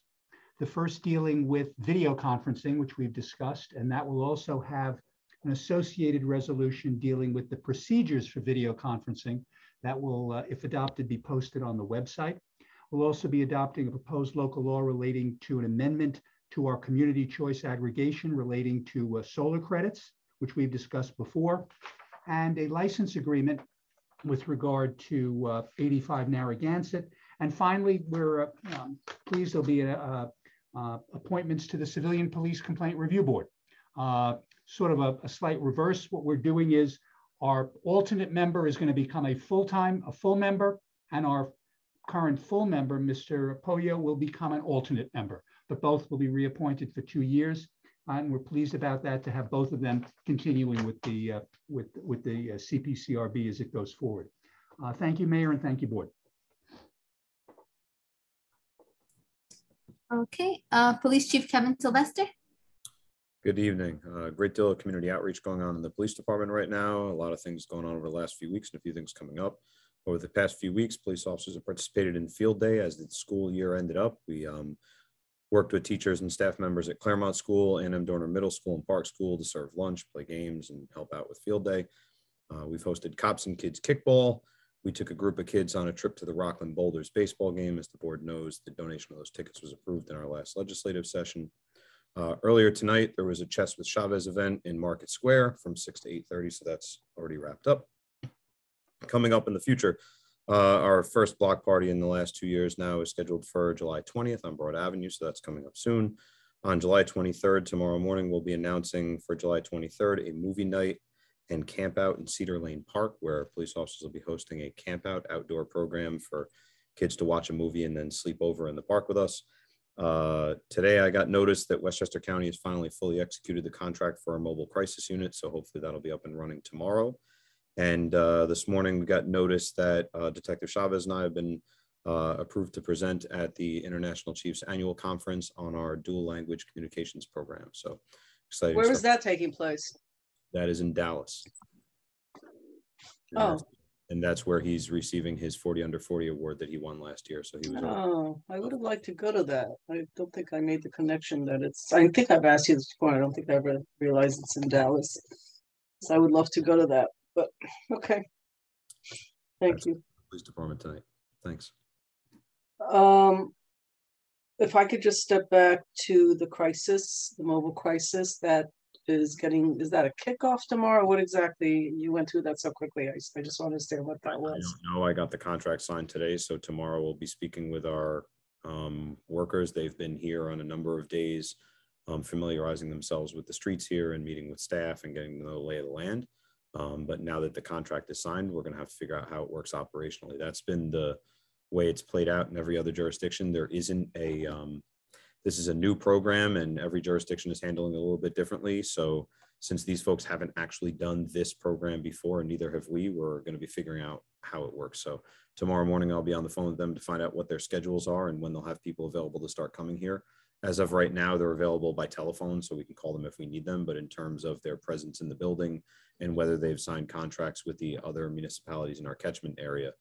The first dealing with video conferencing, which we've discussed, and that will also have an associated resolution dealing with the procedures for video conferencing that will, if adopted, be posted on the website. We'll also be adopting a proposed local law relating to an amendment to our community choice aggregation relating to solar credits, which we've discussed before, and a license agreement with regard to 85 Narragansett. And finally, we're pleased there'll be appointments to the Civilian Police Complaint Review Board. Sort of a slight reverse. What we're doing is our alternate member is going to become a full member, and our current full member, Mr. Poyo, will become an alternate member, but both will be reappointed for 2 years. And we're pleased about that, to have both of them continuing with the CPCRB as it goes forward. Thank you, Mayor, and thank you, Board. Okay, Police Chief Kevin Sylvester. Good evening. Great deal of community outreach going on in the police department right now. A lot of things going on over the last few weeks and a few things coming up. Over the past few weeks, police officers have participated in field day as the school year ended up. We worked with teachers and staff members at Claremont School, A&M Dorner Middle School, and Park School to serve lunch, play games, and help out with field day. We've hosted Cops and Kids Kickball. we took a group of kids on a trip to the Rockland Boulders baseball game. As the board knows, the donation of those tickets was approved in our last legislative session. Earlier tonight, there was a Chess with Chavez event in Market Square from 6 to 8:30, so that's already wrapped up. Coming up in the future, our first block party in the last 2 years now is scheduled for July 20th on Broad Avenue, so that's coming up soon. On July 23rd, tomorrow morning, we'll be announcing for July 23rd a movie night and camp out in Cedar Lane Park, where police officers will be hosting a camp out outdoor program for kids to watch a movie and then sleep over in the park with us. Today, I got notice that Westchester County has finally fully executed the contract for our mobile crisis unit, so hopefully that'll be up and running tomorrow. And this morning, we got notice that Detective Chavez and I have been approved to present at the International Chiefs Annual Conference on our dual language communications program. So exciting. Where is that taking place? That is in Dallas. Oh. And that's where he's receiving his 40 under 40 award that he won last year. So he was. Oh, I would have liked to go to that. I don't think I made the connection that it's, I think I've asked you this before. I don't think I ever realized it's in Dallas. So I would love to go to that, but okay. Thank you. Police department tonight. Thanks. If I could just step back to the crisis, the mobile crisis that is getting, is that a kickoff tomorrow? What exactly, you went through that so quickly. I just want to understand what that was. I don't know. I got the contract signed today. So tomorrow we'll be speaking with our workers. They've been here on a number of days, familiarizing themselves with the streets here and meeting with staff and getting to know the lay of the land. But now that the contract is signed, we're going to have to figure out how it works operationally. That's been the way it's played out in every other jurisdiction. There isn't a, this is a new program and every jurisdiction is handling it a little bit differently. So since these folks haven't actually done this program before, and neither have we, we're going to be figuring out how it works. So tomorrow morning, I'll be on the phone with them to find out what their schedules are and when they'll have people available to start coming here. As of right now, they're available by telephone, so we can call them if we need them. But in terms of their presence in the building and whether they've signed contracts with the other municipalities in our catchment area,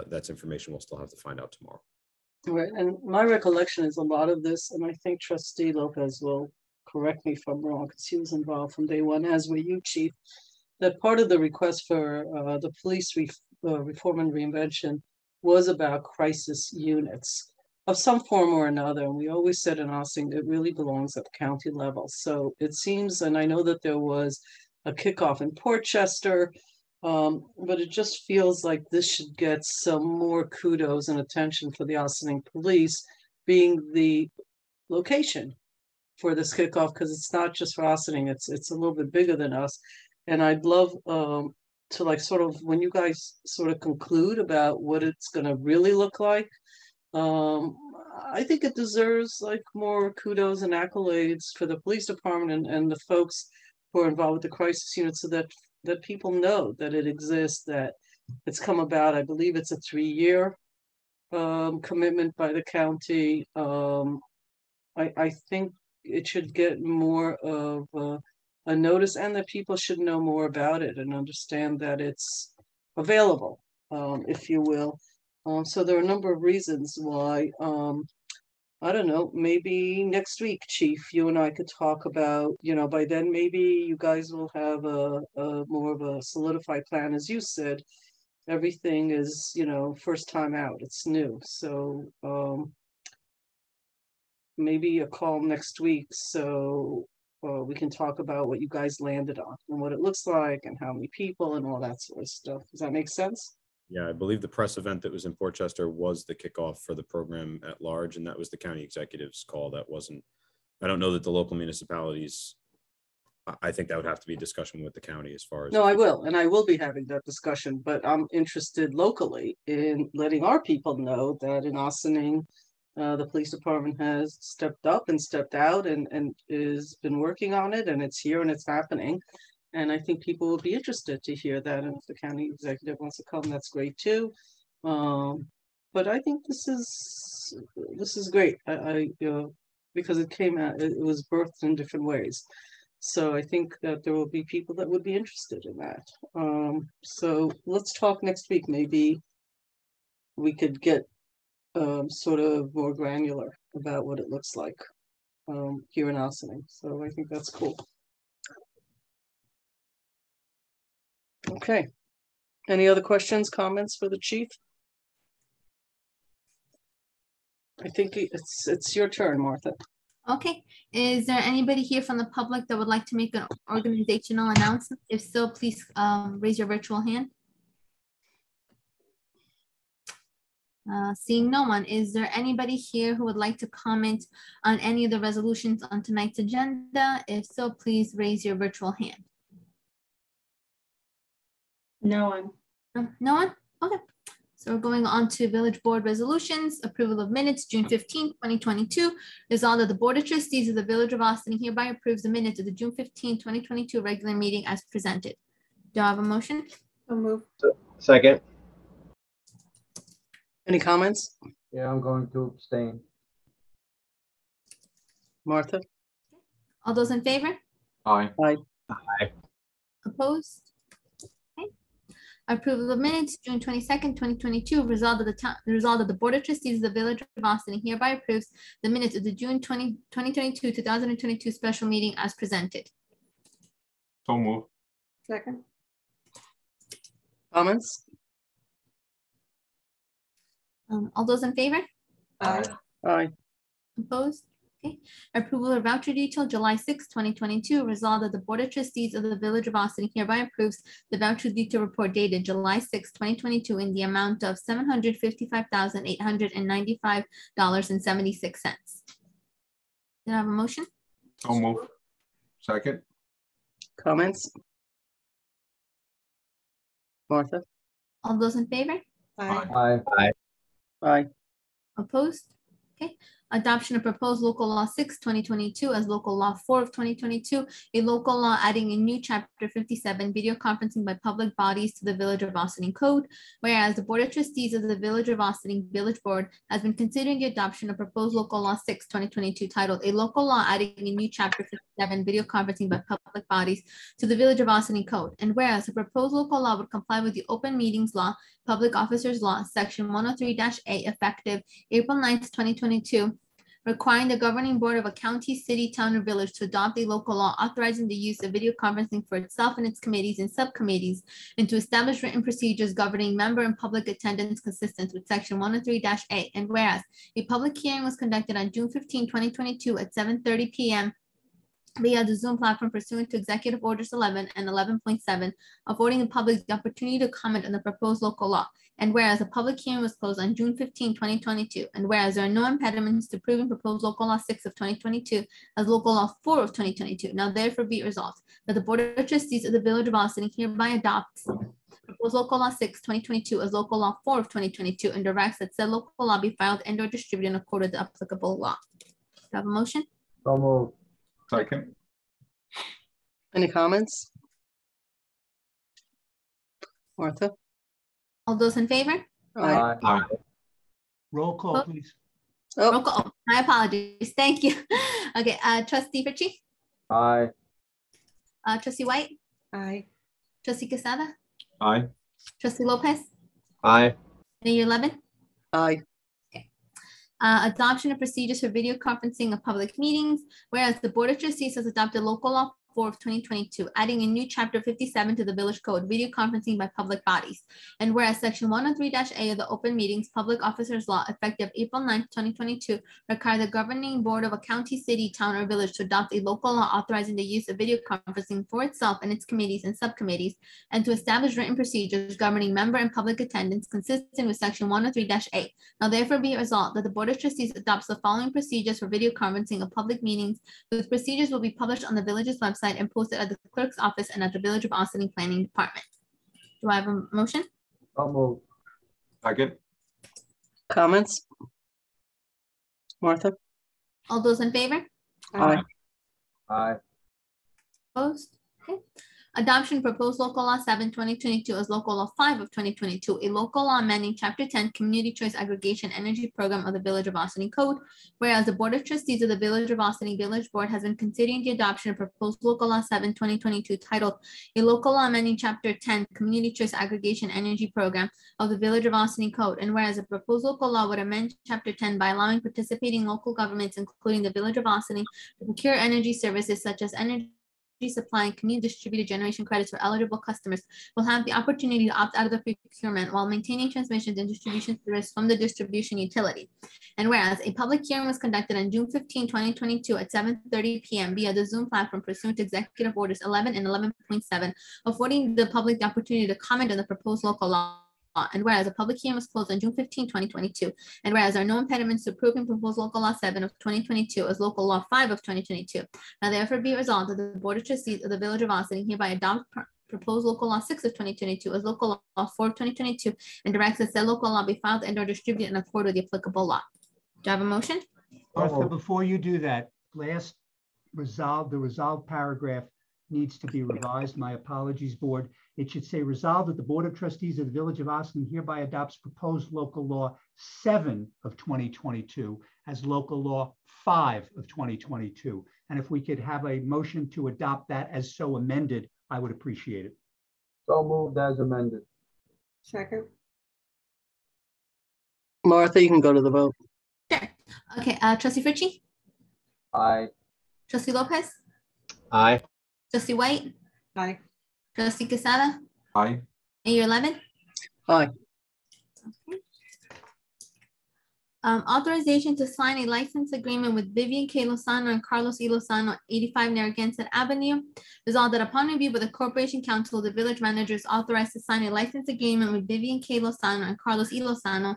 that's information we'll still have to find out tomorrow. Right, and my recollection is a lot of this, and I think Trustee Lopez will correct me if I'm wrong, because he was involved from day one, as were you, Chief, that part of the request for the police reform and reinvention was about crisis units of some form or another. And we always said in Ossing, it really belongs at the county level. So it seems, and I know that there was a kickoff in Portchester, but it just feels like this should get some more kudos and attention for the Ossining Police being the location for this kickoff, because it's not just for Ossining, it's a little bit bigger than us. And I'd love to, like, sort of, when you guys sort of conclude about what it's going to really look like, I think it deserves like more kudos and accolades for the police department and the folks who are involved with the crisis unit, so that people know that it exists, that it's come about. I believe it's a 3-year commitment by the county. I think it should get more of a notice, and that people should know more about it and understand that it's available, if you will. So there are a number of reasons why, I don't know, maybe next week, Chief, you and I could talk about, you know, by then maybe you guys will have a more of a solidified plan. As you said, everything is, you know, first time out, it's new. So maybe a call next week so we can talk about what you guys landed on and what it looks like and how many people and all that sort of stuff. Does that make sense? Yeah, I believe the press event that was in Portchester was the kickoff for the program at large, and that was the county executive's call. That wasn't, I don't know that the local municipalities, I think that would have to be a discussion with the county as far as. No, I will, and I will be having that discussion, but I'm interested locally in letting our people know that in Ossining, the police department has stepped up and stepped out and has been working on it, and it's here and it's happening. And I think people will be interested to hear that. And if the county executive wants to come, that's great too. But I think this is great. I because it came out, it was birthed in different ways. So I think that there will be people that would be interested in that. So let's talk next week. Maybe we could get sort of more granular about what it looks like here in Ossining. So I think that's cool. Okay. Any other questions, comments for the chief? I think it's your turn, Martha. Okay, is there anybody here from the public that would like to make an organizational announcement? If so, please raise your virtual hand. Seeing no one, is there anybody here who would like to comment on any of the resolutions on tonight's agenda? If so, please raise your virtual hand. No one. No one? Okay. So we're going on to Village Board resolutions, approval of minutes, June 15, 2022. Resolved that the Board of Trustees of the Village of Austin hereby approves the minutes of the June 15, 2022 regular meeting as presented. Do I have a motion? So moved. Second. Any comments? Yeah, I'm going to abstain. Martha? All those in favor? Aye. Opposed? Okay. Approval of minutes, June 22nd, 2022. Resolved that the Board of Trustees of the Village of Austin hereby approves the minutes of the June 2022 special meeting as presented. So move. Second. Comments? All those in favor? Aye. Aye. Opposed? Okay. Approval of voucher detail, July 6, 2022. Resolved that the Board of Trustees of the Village of Austin hereby approves the voucher detail report dated July 6, 2022 in the amount of $755,895.76. Did I have a motion? So move. Second. Comments? Martha? All those in favor? Aye. Aye. Aye. Opposed? Okay. Adoption of proposed local law 6, 2022 as local law 4 of 2022, a local law adding a new chapter 57, video conferencing by public bodies to the Village of Austin Code. Whereas the Board of Trustees of the Village of Austin Village Board has been considering the adoption of proposed local law 6, 2022 titled a local law adding a new chapter 57, video conferencing by public bodies to the Village of Austin Code. And whereas the proposed local law would comply with the Open Meetings Law, Public Officers Law, Section 103-A, effective April 9th, 2022, requiring the governing board of a county, city, town, or village to adopt a local law authorizing the use of video conferencing for itself and its committees and subcommittees, and to establish written procedures governing member and public attendance consistent with Section 103-A. And whereas a public hearing was conducted on June 15, 2022 at 7:30 p.m. via the Zoom platform pursuant to Executive Orders 11 and 11.7, affording the public the opportunity to comment on the proposed local law. And whereas a public hearing was closed on June 15, 2022, and whereas there are no impediments to approving proposed local law 6 of 2022 as local law 4 of 2022, now therefore be resolved that the Board of Trustees of the Village of Austin hereby adopts proposed local law 6, 2022 as local law 4 of 2022 and directs that said local law be filed and or distributed in accordance with the applicable law. Do I have a motion? So moved. Second. Any comments? Martha? All those in favor? Aye. Aye. Roll call, please. Oh, Roll call. My apologies. Thank you. Okay, Trustee Ritchie, Aye. Trustee White, Aye. Trustee Quesada, Aye. Trustee Lopez, Aye. Mayor Levin. aye. Adoption of procedures for video conferencing of public meetings, whereas the Board of Trustees has adopted local law 4 of 2022, adding a new chapter 57 to the Village Code, video conferencing by public bodies. And whereas Section 103-A of the Open Meetings Public Officers Law, effective April 9th, 2022, require the governing board of a county, city, town, or village to adopt a local law authorizing the use of video conferencing for itself and its committees and subcommittees, and to establish written procedures governing member and public attendance consistent with Section 103-A. Now therefore be it resolved that the Board of Trustees adopts the following procedures for video conferencing of public meetings, with procedures will be published on the village's website and posted at the clerk's office and at the Village of Austin Planning Department. Do I have a motion? So moved. Second. Comments? Martha? All those in favor? Aye. Aye. Opposed? Okay. Adoption proposed local law 7, 2022 as local law 5 of 2022, a local law amending Chapter 10 Community Choice Aggregation Energy Program of the Village of Austin Code. Whereas the Board of Trustees of the Village of Austin Village Board has been considering the adoption of proposed local law 7, 2022 titled a local law amending Chapter 10 Community Choice Aggregation Energy Program of the Village of Austin Code. And whereas a proposed local law would amend Chapter 10 by allowing participating local governments, including the Village of Austin, to procure energy services such as energy supply and community distributed generation credits for eligible customers will have the opportunity to opt out of the procurement while maintaining transmissions and distribution service from the distribution utility. And whereas a public hearing was conducted on June 15, 2022 at 7:30 p.m. via the Zoom platform pursuant to Executive Orders 11 and 11.7, affording the public the opportunity to comment on the proposed local law. And whereas a public hearing was closed on June 15, 2022, and whereas there are no impediments to approving proposed local law 7 of 2022 as local law 5 of 2022, now therefore be resolved that the Board of Trustees of the Village of Austin hereby adopt proposed local law 6 of 2022 as local law 4 of 2022 and directs that said local law be filed and or distributed in accord with the applicable law. Do I have a motion? Martha, before you do that, the resolved paragraph needs to be revised. My apologies, Board. It should say resolved that the Board of Trustees of the Village of Austin hereby adopts proposed local law 7 of 2022 as local law 5 of 2022. And if we could have a motion to adopt that as so amended, I would appreciate it. So moved as amended. Second. Martha, you can go to the vote. Sure. Okay, Trustee Fritchie? Aye. Trustee Lopez? Aye. Trustee White? Aye. Trustee Quesada? Aye. Mayor Levin? Aye. Okay. Authorization to sign a license agreement with Vivian K. Lozano and Carlos E. Lozano, 85 Narragansett Avenue. Resolved that upon review by the Corporation Council, the village manager is authorized to sign a license agreement with Vivian K. Lozano and Carlos E. Lozano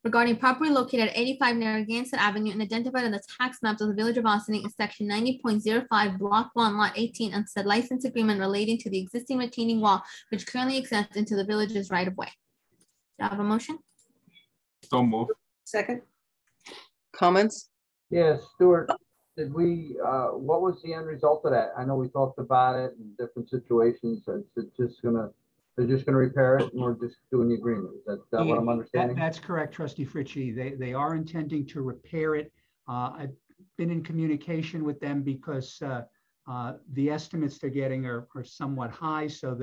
regarding property located at 85 Narragansett Avenue and identified on the tax maps of the Village of Austin in Section 90.05, Block 1, Lot 18, and said license agreement relating to the existing retaining wall, which currently extends into the village's right-of-way. Do I have a motion? So moved. Second. Comments? Yeah, Stuart, did we, what was the end result of that? I know we talked about it in different situations. They're just gonna repair it and we're just doing the agreement. Is that what I'm understanding? That's correct, Trustee Fritchie. They are intending to repair it. I've been in communication with them because the estimates they're getting are somewhat high. So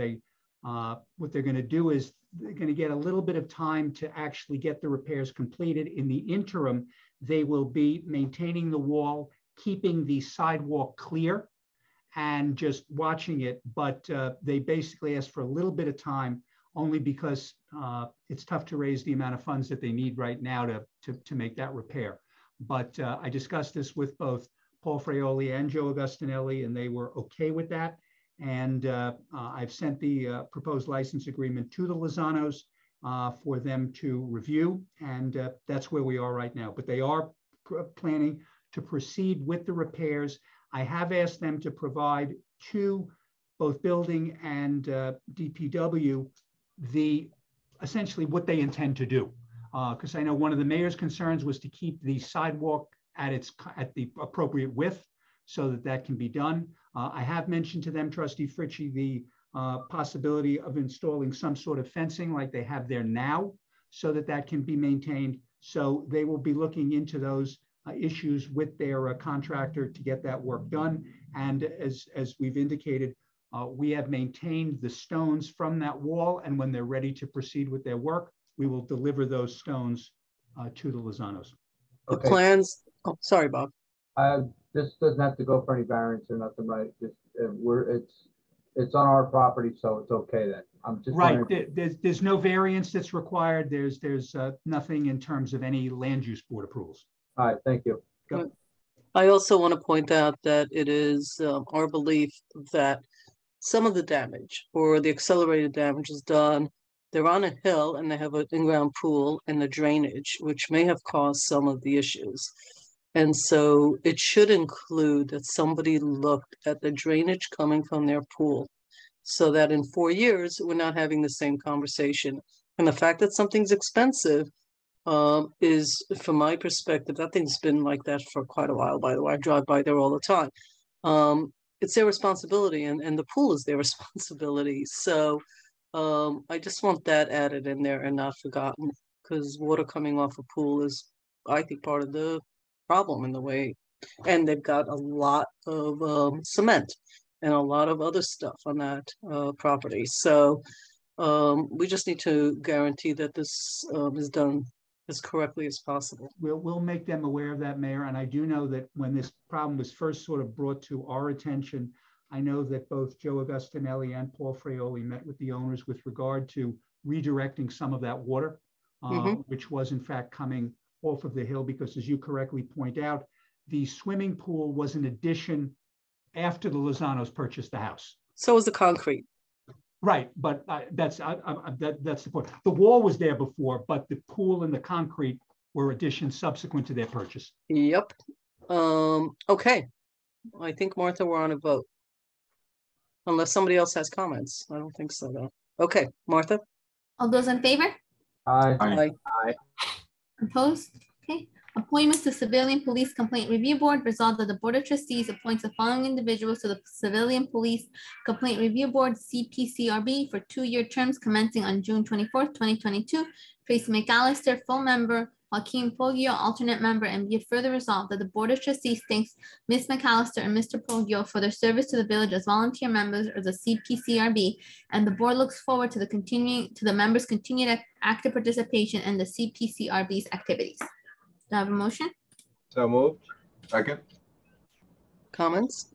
what they're going to do is they're going to get a little bit of time to actually get the repairs completed. In the interim, they will be maintaining the wall, keeping the sidewalk clear and just watching it. But they basically asked for a little bit of time only because it's tough to raise the amount of funds that they need right now to make that repair. But I discussed this with both Paul Fraioli and Joe Augustinelli, and they were okay with that. And I've sent the proposed license agreement to the Lozanos for them to review. And that's where we are right now. But they are planning to proceed with the repairs. I have asked them to provide to both building and DPW essentially what they intend to do. Because I know one of the mayor's concerns was to keep the sidewalk at the appropriate width so that can be done. I have mentioned to them, Trustee Fritchie, the possibility of installing some sort of fencing like they have there now so that can be maintained. So they will be looking into those issues with their contractor to get that work done. And as we've indicated, we have maintained the stones from that wall, and when they're ready to proceed with their work, we will deliver those stones to the Lozanos. The Okay. plans, oh, sorry, Bob. This doesn't have to go for any variance or nothing, right? Just it's on our property, so it's okay then. I'm just right. wondering. There's no variance that's required. There's nothing in terms of any land use board approvals. All right, thank you. Go. I also want to point out that it is our belief that some of the damage or the accelerated damage is done. They're on a hill and they have an in-ground pool and the drainage, which may have caused some of the issues. And so it should include that somebody looked at the drainage coming from their pool so that in 4 years, we're not having the same conversation. And the fact that something's expensive is, from my perspective, that thing's been like that for quite a while, by the way. I drive by there all the time. It's their responsibility and the pool is their responsibility. So I just want that added in there and not forgotten, because water coming off a pool is, I think, part of the problem in the way. And they've got a lot of cement and a lot of other stuff on that property. So we just need to guarantee that this is done as correctly as possible. We'll make them aware of that, Mayor. And I do know that when this problem was first sort of brought to our attention, I know that both Joe Agostinelli and Paul Fraioli met with the owners with regard to redirecting some of that water, which was in fact coming off of the hill, because as you correctly point out, the swimming pool was an addition after the Lozanos purchased the house. So was the concrete. Right, but that's the point. The wall was there before, but the pool and the concrete were additions subsequent to their purchase. Yep. Okay. I think, Martha, we're on a vote. Unless somebody else has comments. I don't think so, though. Okay, Martha? All those in favor? Aye. Aye. Aye. Opposed? Okay. Appointments to Civilian Police Complaint Review Board. Resolved that the Board of Trustees appoints the following individuals to the Civilian Police Complaint Review Board, CPCRB, for 2-year terms commencing on June 24th, 2022. Tracy McAllister, full member. Joaquin Poggio, alternate member. And be it further resolved that the Board of Trustees thanks Ms. McAllister and Mr. Poggio for their service to the village as volunteer members of the CPCRB, and the board looks forward to the members' continued active participation in the CPCRB's activities. Do I have a motion? So moved. Second. Comments?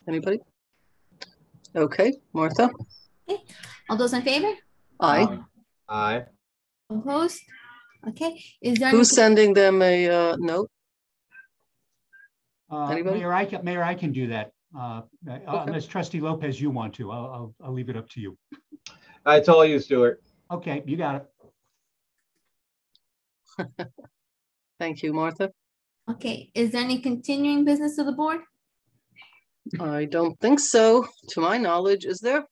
Anybody? Okay, Martha? Okay. All those in favor? Aye. Aye. Opposed? Okay. Is there Who's sending them a note? Anybody? Mayor, I can do that. Unless Trustee Lopez, you want to. I'll leave it up to you. It's all you, Stuart. Okay, you got it. Thank you, Martha. Okay. Is there any continuing business of the board? I don't think so, to my knowledge. Is there,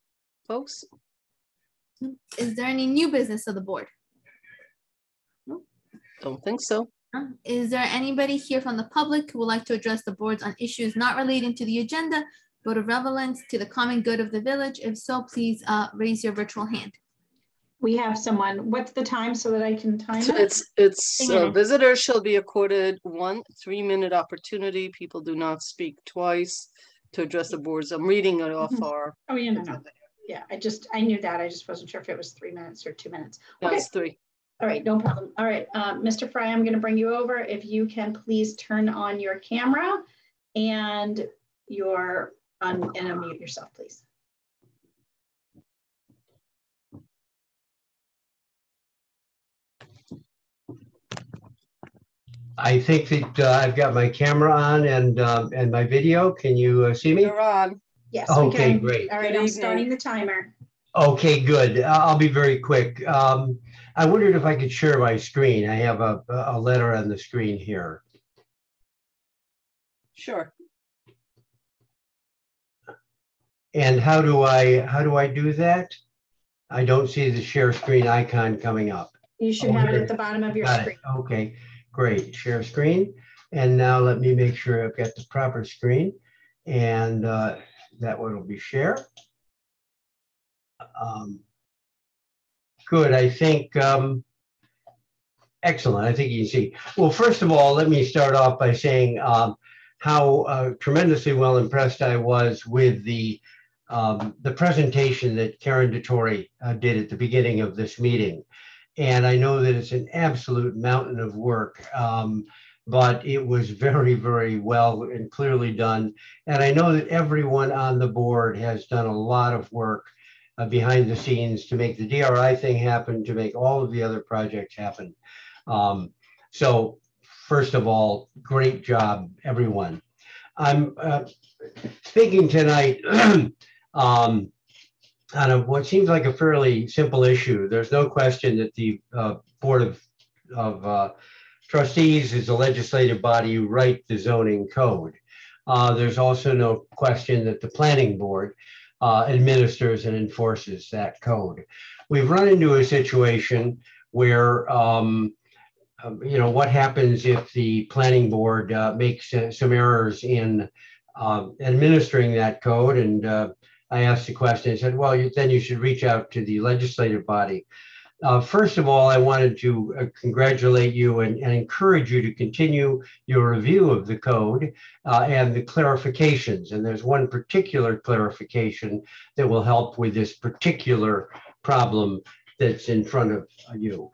folks? Is there any new business of the board? Don't think so. Is there anybody here from the public who would like to address the boards on issues not relating to the agenda, but of relevance to the common good of the village? If so, please raise your virtual hand. We have someone. What's the time so that I can time it? It's visitors shall be accorded 1 3-minute opportunity. People do not speak twice to address the boards. I'm reading it off our. Oh yeah, no. Yeah, I knew that. I just wasn't sure if it was 3 minutes or 2 minutes. Okay. That's 3. All right, no problem. All right, Mr. Fry, I'm going to bring you over. If you can please turn on your camera and unmute yourself, please. I think that I've got my camera on and my video. Can you see me? You're on. Yes. Okay, great. All right, I'm starting the timer. Okay, good. I'll be very quick. I wondered if I could share my screen. I have a letter on the screen here. Sure. And how do I do that? I don't see the share screen icon coming up. You should have it at the bottom of your screen. Okay, great. Share screen. And now let me make sure I've got the proper screen. And that one will be share. Good, I think, excellent, I think you can see. Well, first of all, let me start off by saying how tremendously well impressed I was with the presentation that Karen DeTore did at the beginning of this meeting. And I know that it's an absolute mountain of work, but it was very, very well and clearly done. And I know that everyone on the board has done a lot of work behind the scenes to make the DRI thing happen, to make all of the other projects happen. So first of all, great job, everyone. I'm speaking tonight on what seems like a fairly simple issue. There's no question that the Board of Trustees is a legislative body who write the zoning code. There's also no question that the Planning Board administers and enforces that code. We've run into a situation where, what happens if the Planning Board makes some errors in administering that code? And I asked the question, I said, well, then you should reach out to the legislative body. First of all, I wanted to congratulate you and encourage you to continue your review of the code and the clarifications. And there's one particular clarification that will help with this particular problem that's in front of you.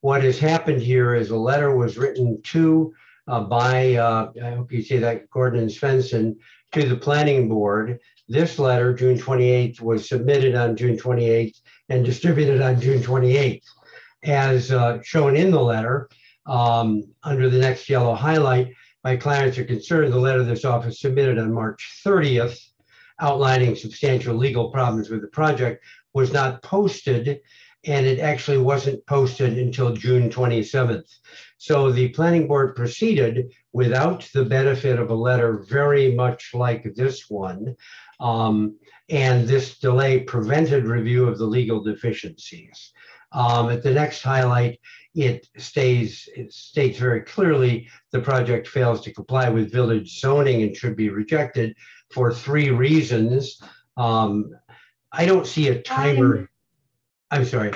What has happened here is a letter was written to by, I hope you see that, Gordon and Svensson, to the planning board. This letter, June 28th, was submitted on June 28th and distributed on June 28th. As shown in the letter, under the next yellow highlight, my clients are concerned the letter this office submitted on March 30th, outlining substantial legal problems with the project, was not posted, and it actually wasn't posted until June 27th. So the planning board proceeded without the benefit of a letter very much like this one, and this delay prevented review of the legal deficiencies. At the next highlight, it states very clearly the project fails to comply with village zoning and should be rejected for 3 reasons. I don't see a timer. I'm sorry.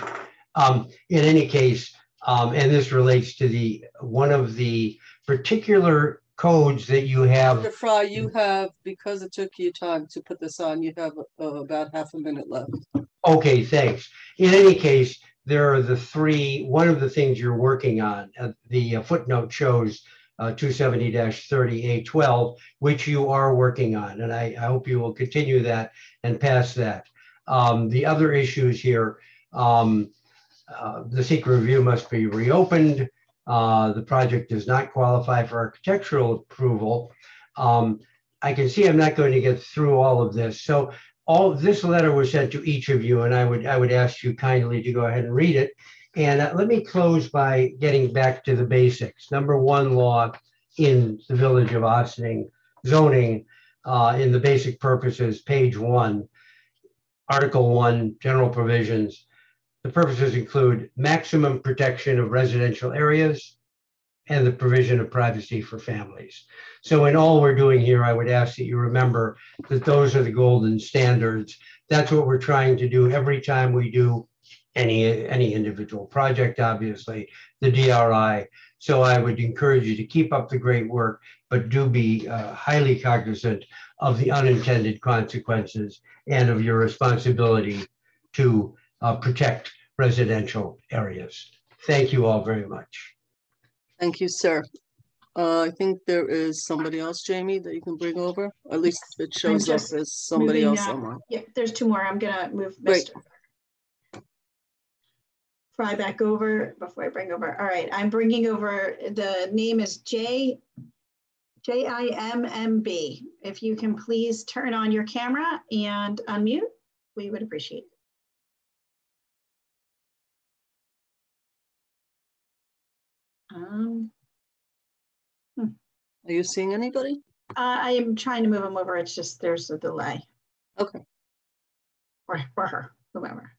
In any case, and this relates to one of the particular codes that you have. Mr. Fry, you have, because it took you time to put this on, you have about half a minute left. Okay, thanks. In any case, there are the 3, one of the things you're working on, the footnote shows 270-30A12, which you are working on, and I hope you will continue that and pass that. The other issues here, the secret review must be reopened. The project does not qualify for architectural approval. I can see I'm not going to get through all of this. So all this letter was sent to each of you, and I would ask you kindly to go ahead and read it. And let me close by getting back to the basics. Number 1 law in the Village of Ossining, zoning in the basic purposes, page 1, Article 1, general provisions. The purposes include maximum protection of residential areas and the provision of privacy for families. So in all we're doing here, I would ask that you remember that those are the golden standards. That's what we're trying to do every time we do any individual project, obviously, the DRI. So I would encourage you to keep up the great work, but do be highly cognizant of the unintended consequences and of your responsibility to protect residential areas. Thank you all very much. Thank you, sir. I think there is somebody else, Jamie, that you can bring over. At least it shows up as somebody else online. Yeah, there's 2 more. I'm gonna move Mr. Fry back over before I bring over. All right, I'm bringing over, the name is JIMMB. If you can please turn on your camera and unmute, we would appreciate it. Are you seeing anybody? I am trying to move him over. It's just there's a delay. Okay. Or her, whomever.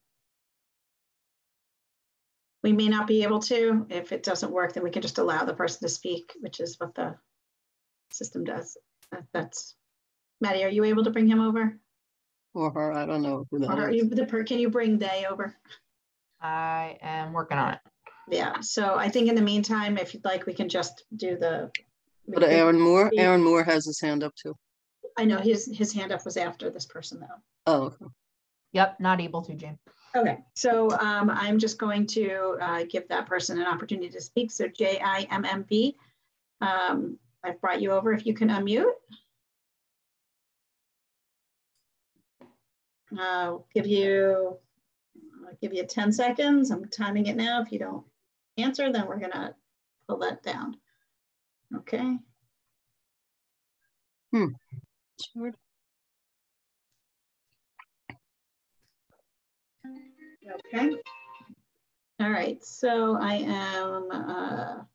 We may not be able to. If it doesn't work, then we can just allow the person to speak, which is what the system does. That's Maddie. Are you able to bring him over? Or her? I don't know who that or is. Can you bring they over? I am working on it. Yeah. So I think in the meantime, if you'd like, we can just do the. But Aaron Moore. Aaron Moore has his hand up too. I know his hand up was after this person though. Oh. Okay. Yep, not able to, Jane. Okay, so I'm just going to give that person an opportunity to speak. So JIMMB, I've brought you over. If you can unmute. I'll give you 10 seconds. I'm timing it now. If you don't answer, then we're gonna pull that down. Okay. Sure. Okay. All right. So I am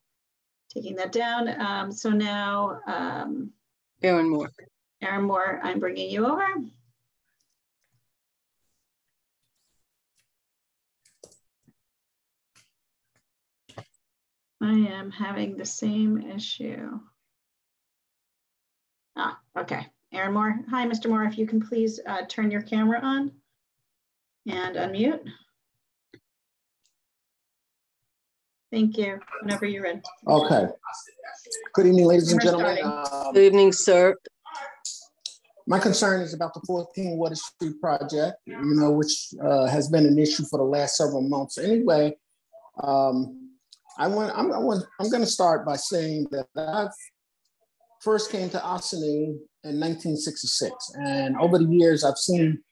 taking that down. So now, Aaron Moore. Aaron Moore, I'm bringing you over. I am having the same issue. Ah, okay. Aaron Moore. Hi, Mr. Moore. If you can please turn your camera on and unmute. Thank you. Whenever you're ready. Okay. Good evening, ladies and gentlemen. Good evening, sir. My concern is about the 14 Water Street project, which has been an issue for the last several months. Anyway, I'm going to start by saying that I first came to Ossining in 1966. And over the years, I've seen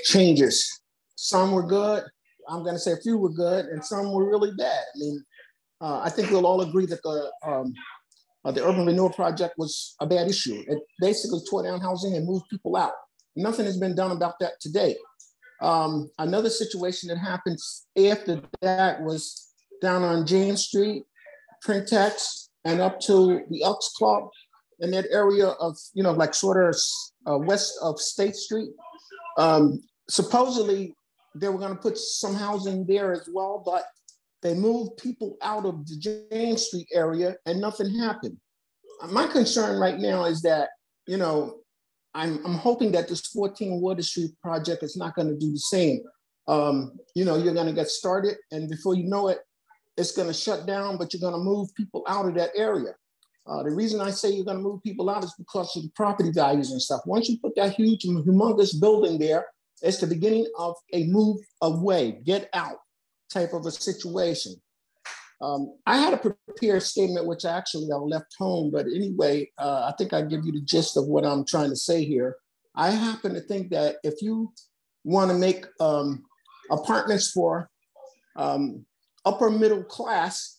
changes. Some were good. I'm going to say a few were good, and some were really bad. I mean, I think we'll all agree that the urban renewal project was a bad issue. It basically tore down housing and moved people out. Nothing has been done about that today. Another situation that happened after that was down on James Street, Printex, and up to the Elks Club in that area of, like sort of west of State Street. Supposedly, they were going to put some housing there as well, but they moved people out of the James Street area and nothing happened. My concern right now is that, I'm hoping that this 14 Water Street project is not going to do the same. You're going to get started, and before you know it, it's going to shut down, but you're going to move people out of that area. The reason I say you're going to move people out is because of the property values and stuff. Once you put that huge, humongous building there, it's the beginning of a move away, get out type of a situation. I had a prepared statement, which actually I left home, but anyway, I think I give you the gist of what I'm trying to say here. I happen to think that if you want to make apartments for upper middle class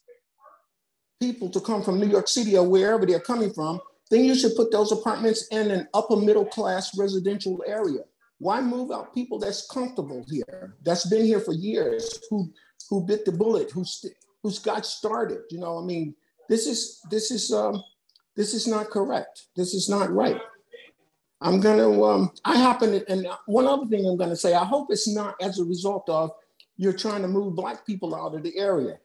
people to come from New York City or wherever they're coming from, then you should put those apartments in an upper middle class residential area. Why move out people that's comfortable here, that's been here for years, who bit the bullet, who's got started? I mean, this is not correct. This is not right. I'm gonna, and one other thing I'm gonna say, I hope it's not as a result of you're trying to move Black people out of the area,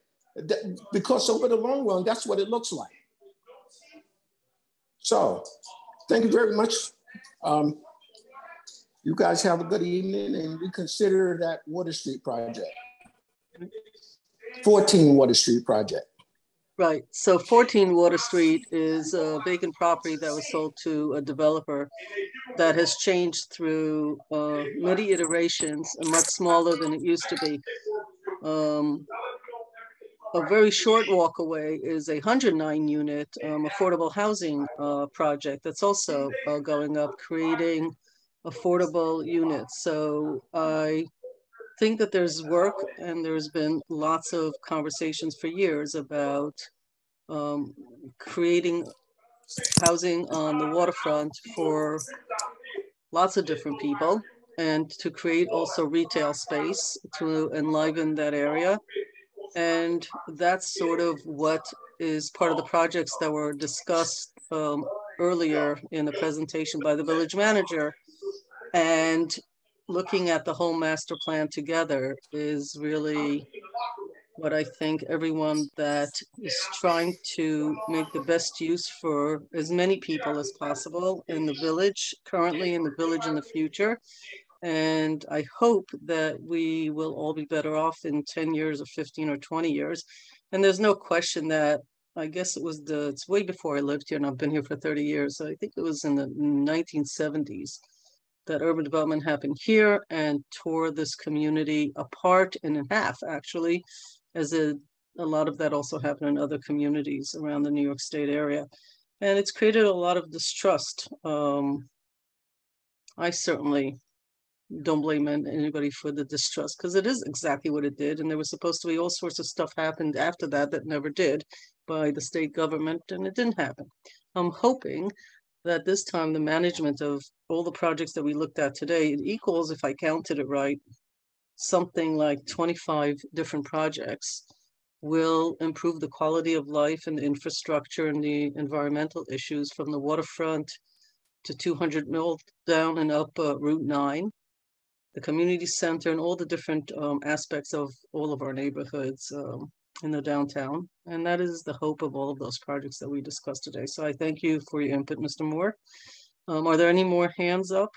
because over the long run, that's what it looks like. So, thank you very much. You guys have a good evening, and reconsider that Water Street project. 14 Water Street project. Right. So 14 Water Street is a vacant property that was sold to a developer that has changed through many iterations and much smaller than it used to be. A very short walk away is a 109 unit affordable housing project that's also going up, creating affordable units. So I think that there's work, and there's been lots of conversations for years about creating housing on the waterfront for lots of different people, and to create also retail space to enliven that area. And that's sort of what is part of the projects that were discussed earlier in the presentation by the village manager. And looking at the whole master plan together is really what I think everyone that is trying to make the best use for as many people as possible in the village, currently in the village in the future. And I hope that we will all be better off in 10 years or 15 or 20 years. And there's no question that, I guess it's way before I lived here, and I've been here for 30 years. So I think it was in the 1970s that urban development happened here and tore this community apart and in half, actually, as a lot of that also happened in other communities around the New York State area. And it's created a lot of distrust. I certainly don't blame anybody for the distrust, because it is exactly what it did. And there was supposed to be all sorts of stuff happened after that never did by the state government, and it didn't happen. I'm hoping that this time the management of all the projects that we looked at today, it equals, if I counted it right, something like 25 different projects will improve the quality of life and the infrastructure and the environmental issues, from the waterfront to 200 Mill down and up Route 9, the community center, and all the different aspects of all of our neighborhoods in the downtown. And that is the hope of all of those projects that we discussed today. So I thank you for your input, Mr. Moore. Are there any more hands up?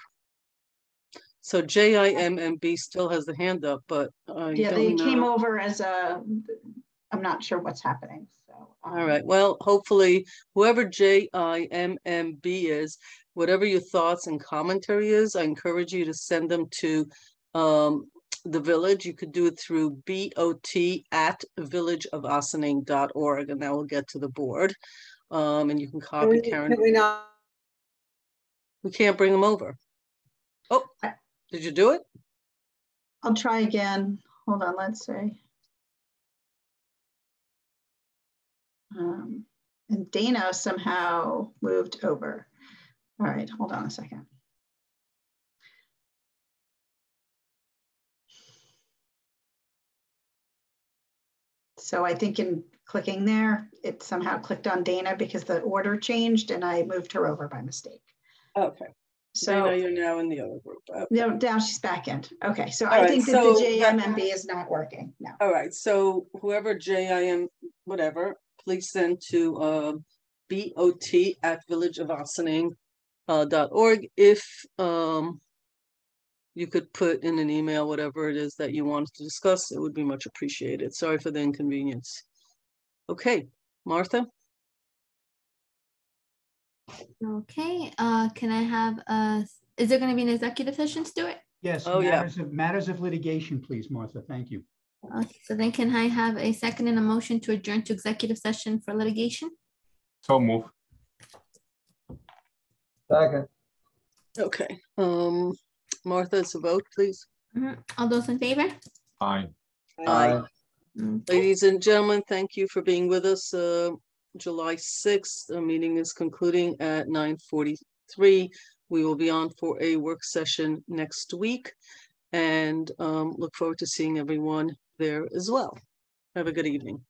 So JIMMB still has the hand up, but yeah, they came over as I'm not sure what's happening. So all right. Well, hopefully whoever JIMMB is, whatever your thoughts and commentary is, I encourage you to send them to the village, you could do it through bot@villageofossining.org, and that will get to the board. And you can copy Karen. Can we not? We can't bring them over. Oh, did you do it? I'll try again. Hold on, let's see. And Dana somehow moved over. All right, hold on a second. So I think in clicking there, it somehow clicked on Dana because the order changed and I moved her over by mistake. Okay. So Dana, you're now in the other group. Okay. No, now she's back in. Okay, so All I right, think that so the JMMB is not working now. All right, so whoever JIM, whatever, please send to bot@villageofossining.org. If you could put in an email whatever it is that you wanted to discuss, it would be much appreciated. Sorry for the inconvenience. Okay, Martha? Okay, can I have is there going to be an executive session, Stuart? Yes, Oh, yeah. matters of litigation, please, Martha. Thank you. Okay, so then can I have a second and a motion to adjourn to executive session for litigation? So move. Second. Okay, Martha, it's a vote, please. All those in favor? Aye. Aye. Okay. Ladies and gentlemen, thank you for being with us. July 6th, the meeting is concluding at 9:43. We will be on for a work session next week and look forward to seeing everyone there as well. Have a good evening.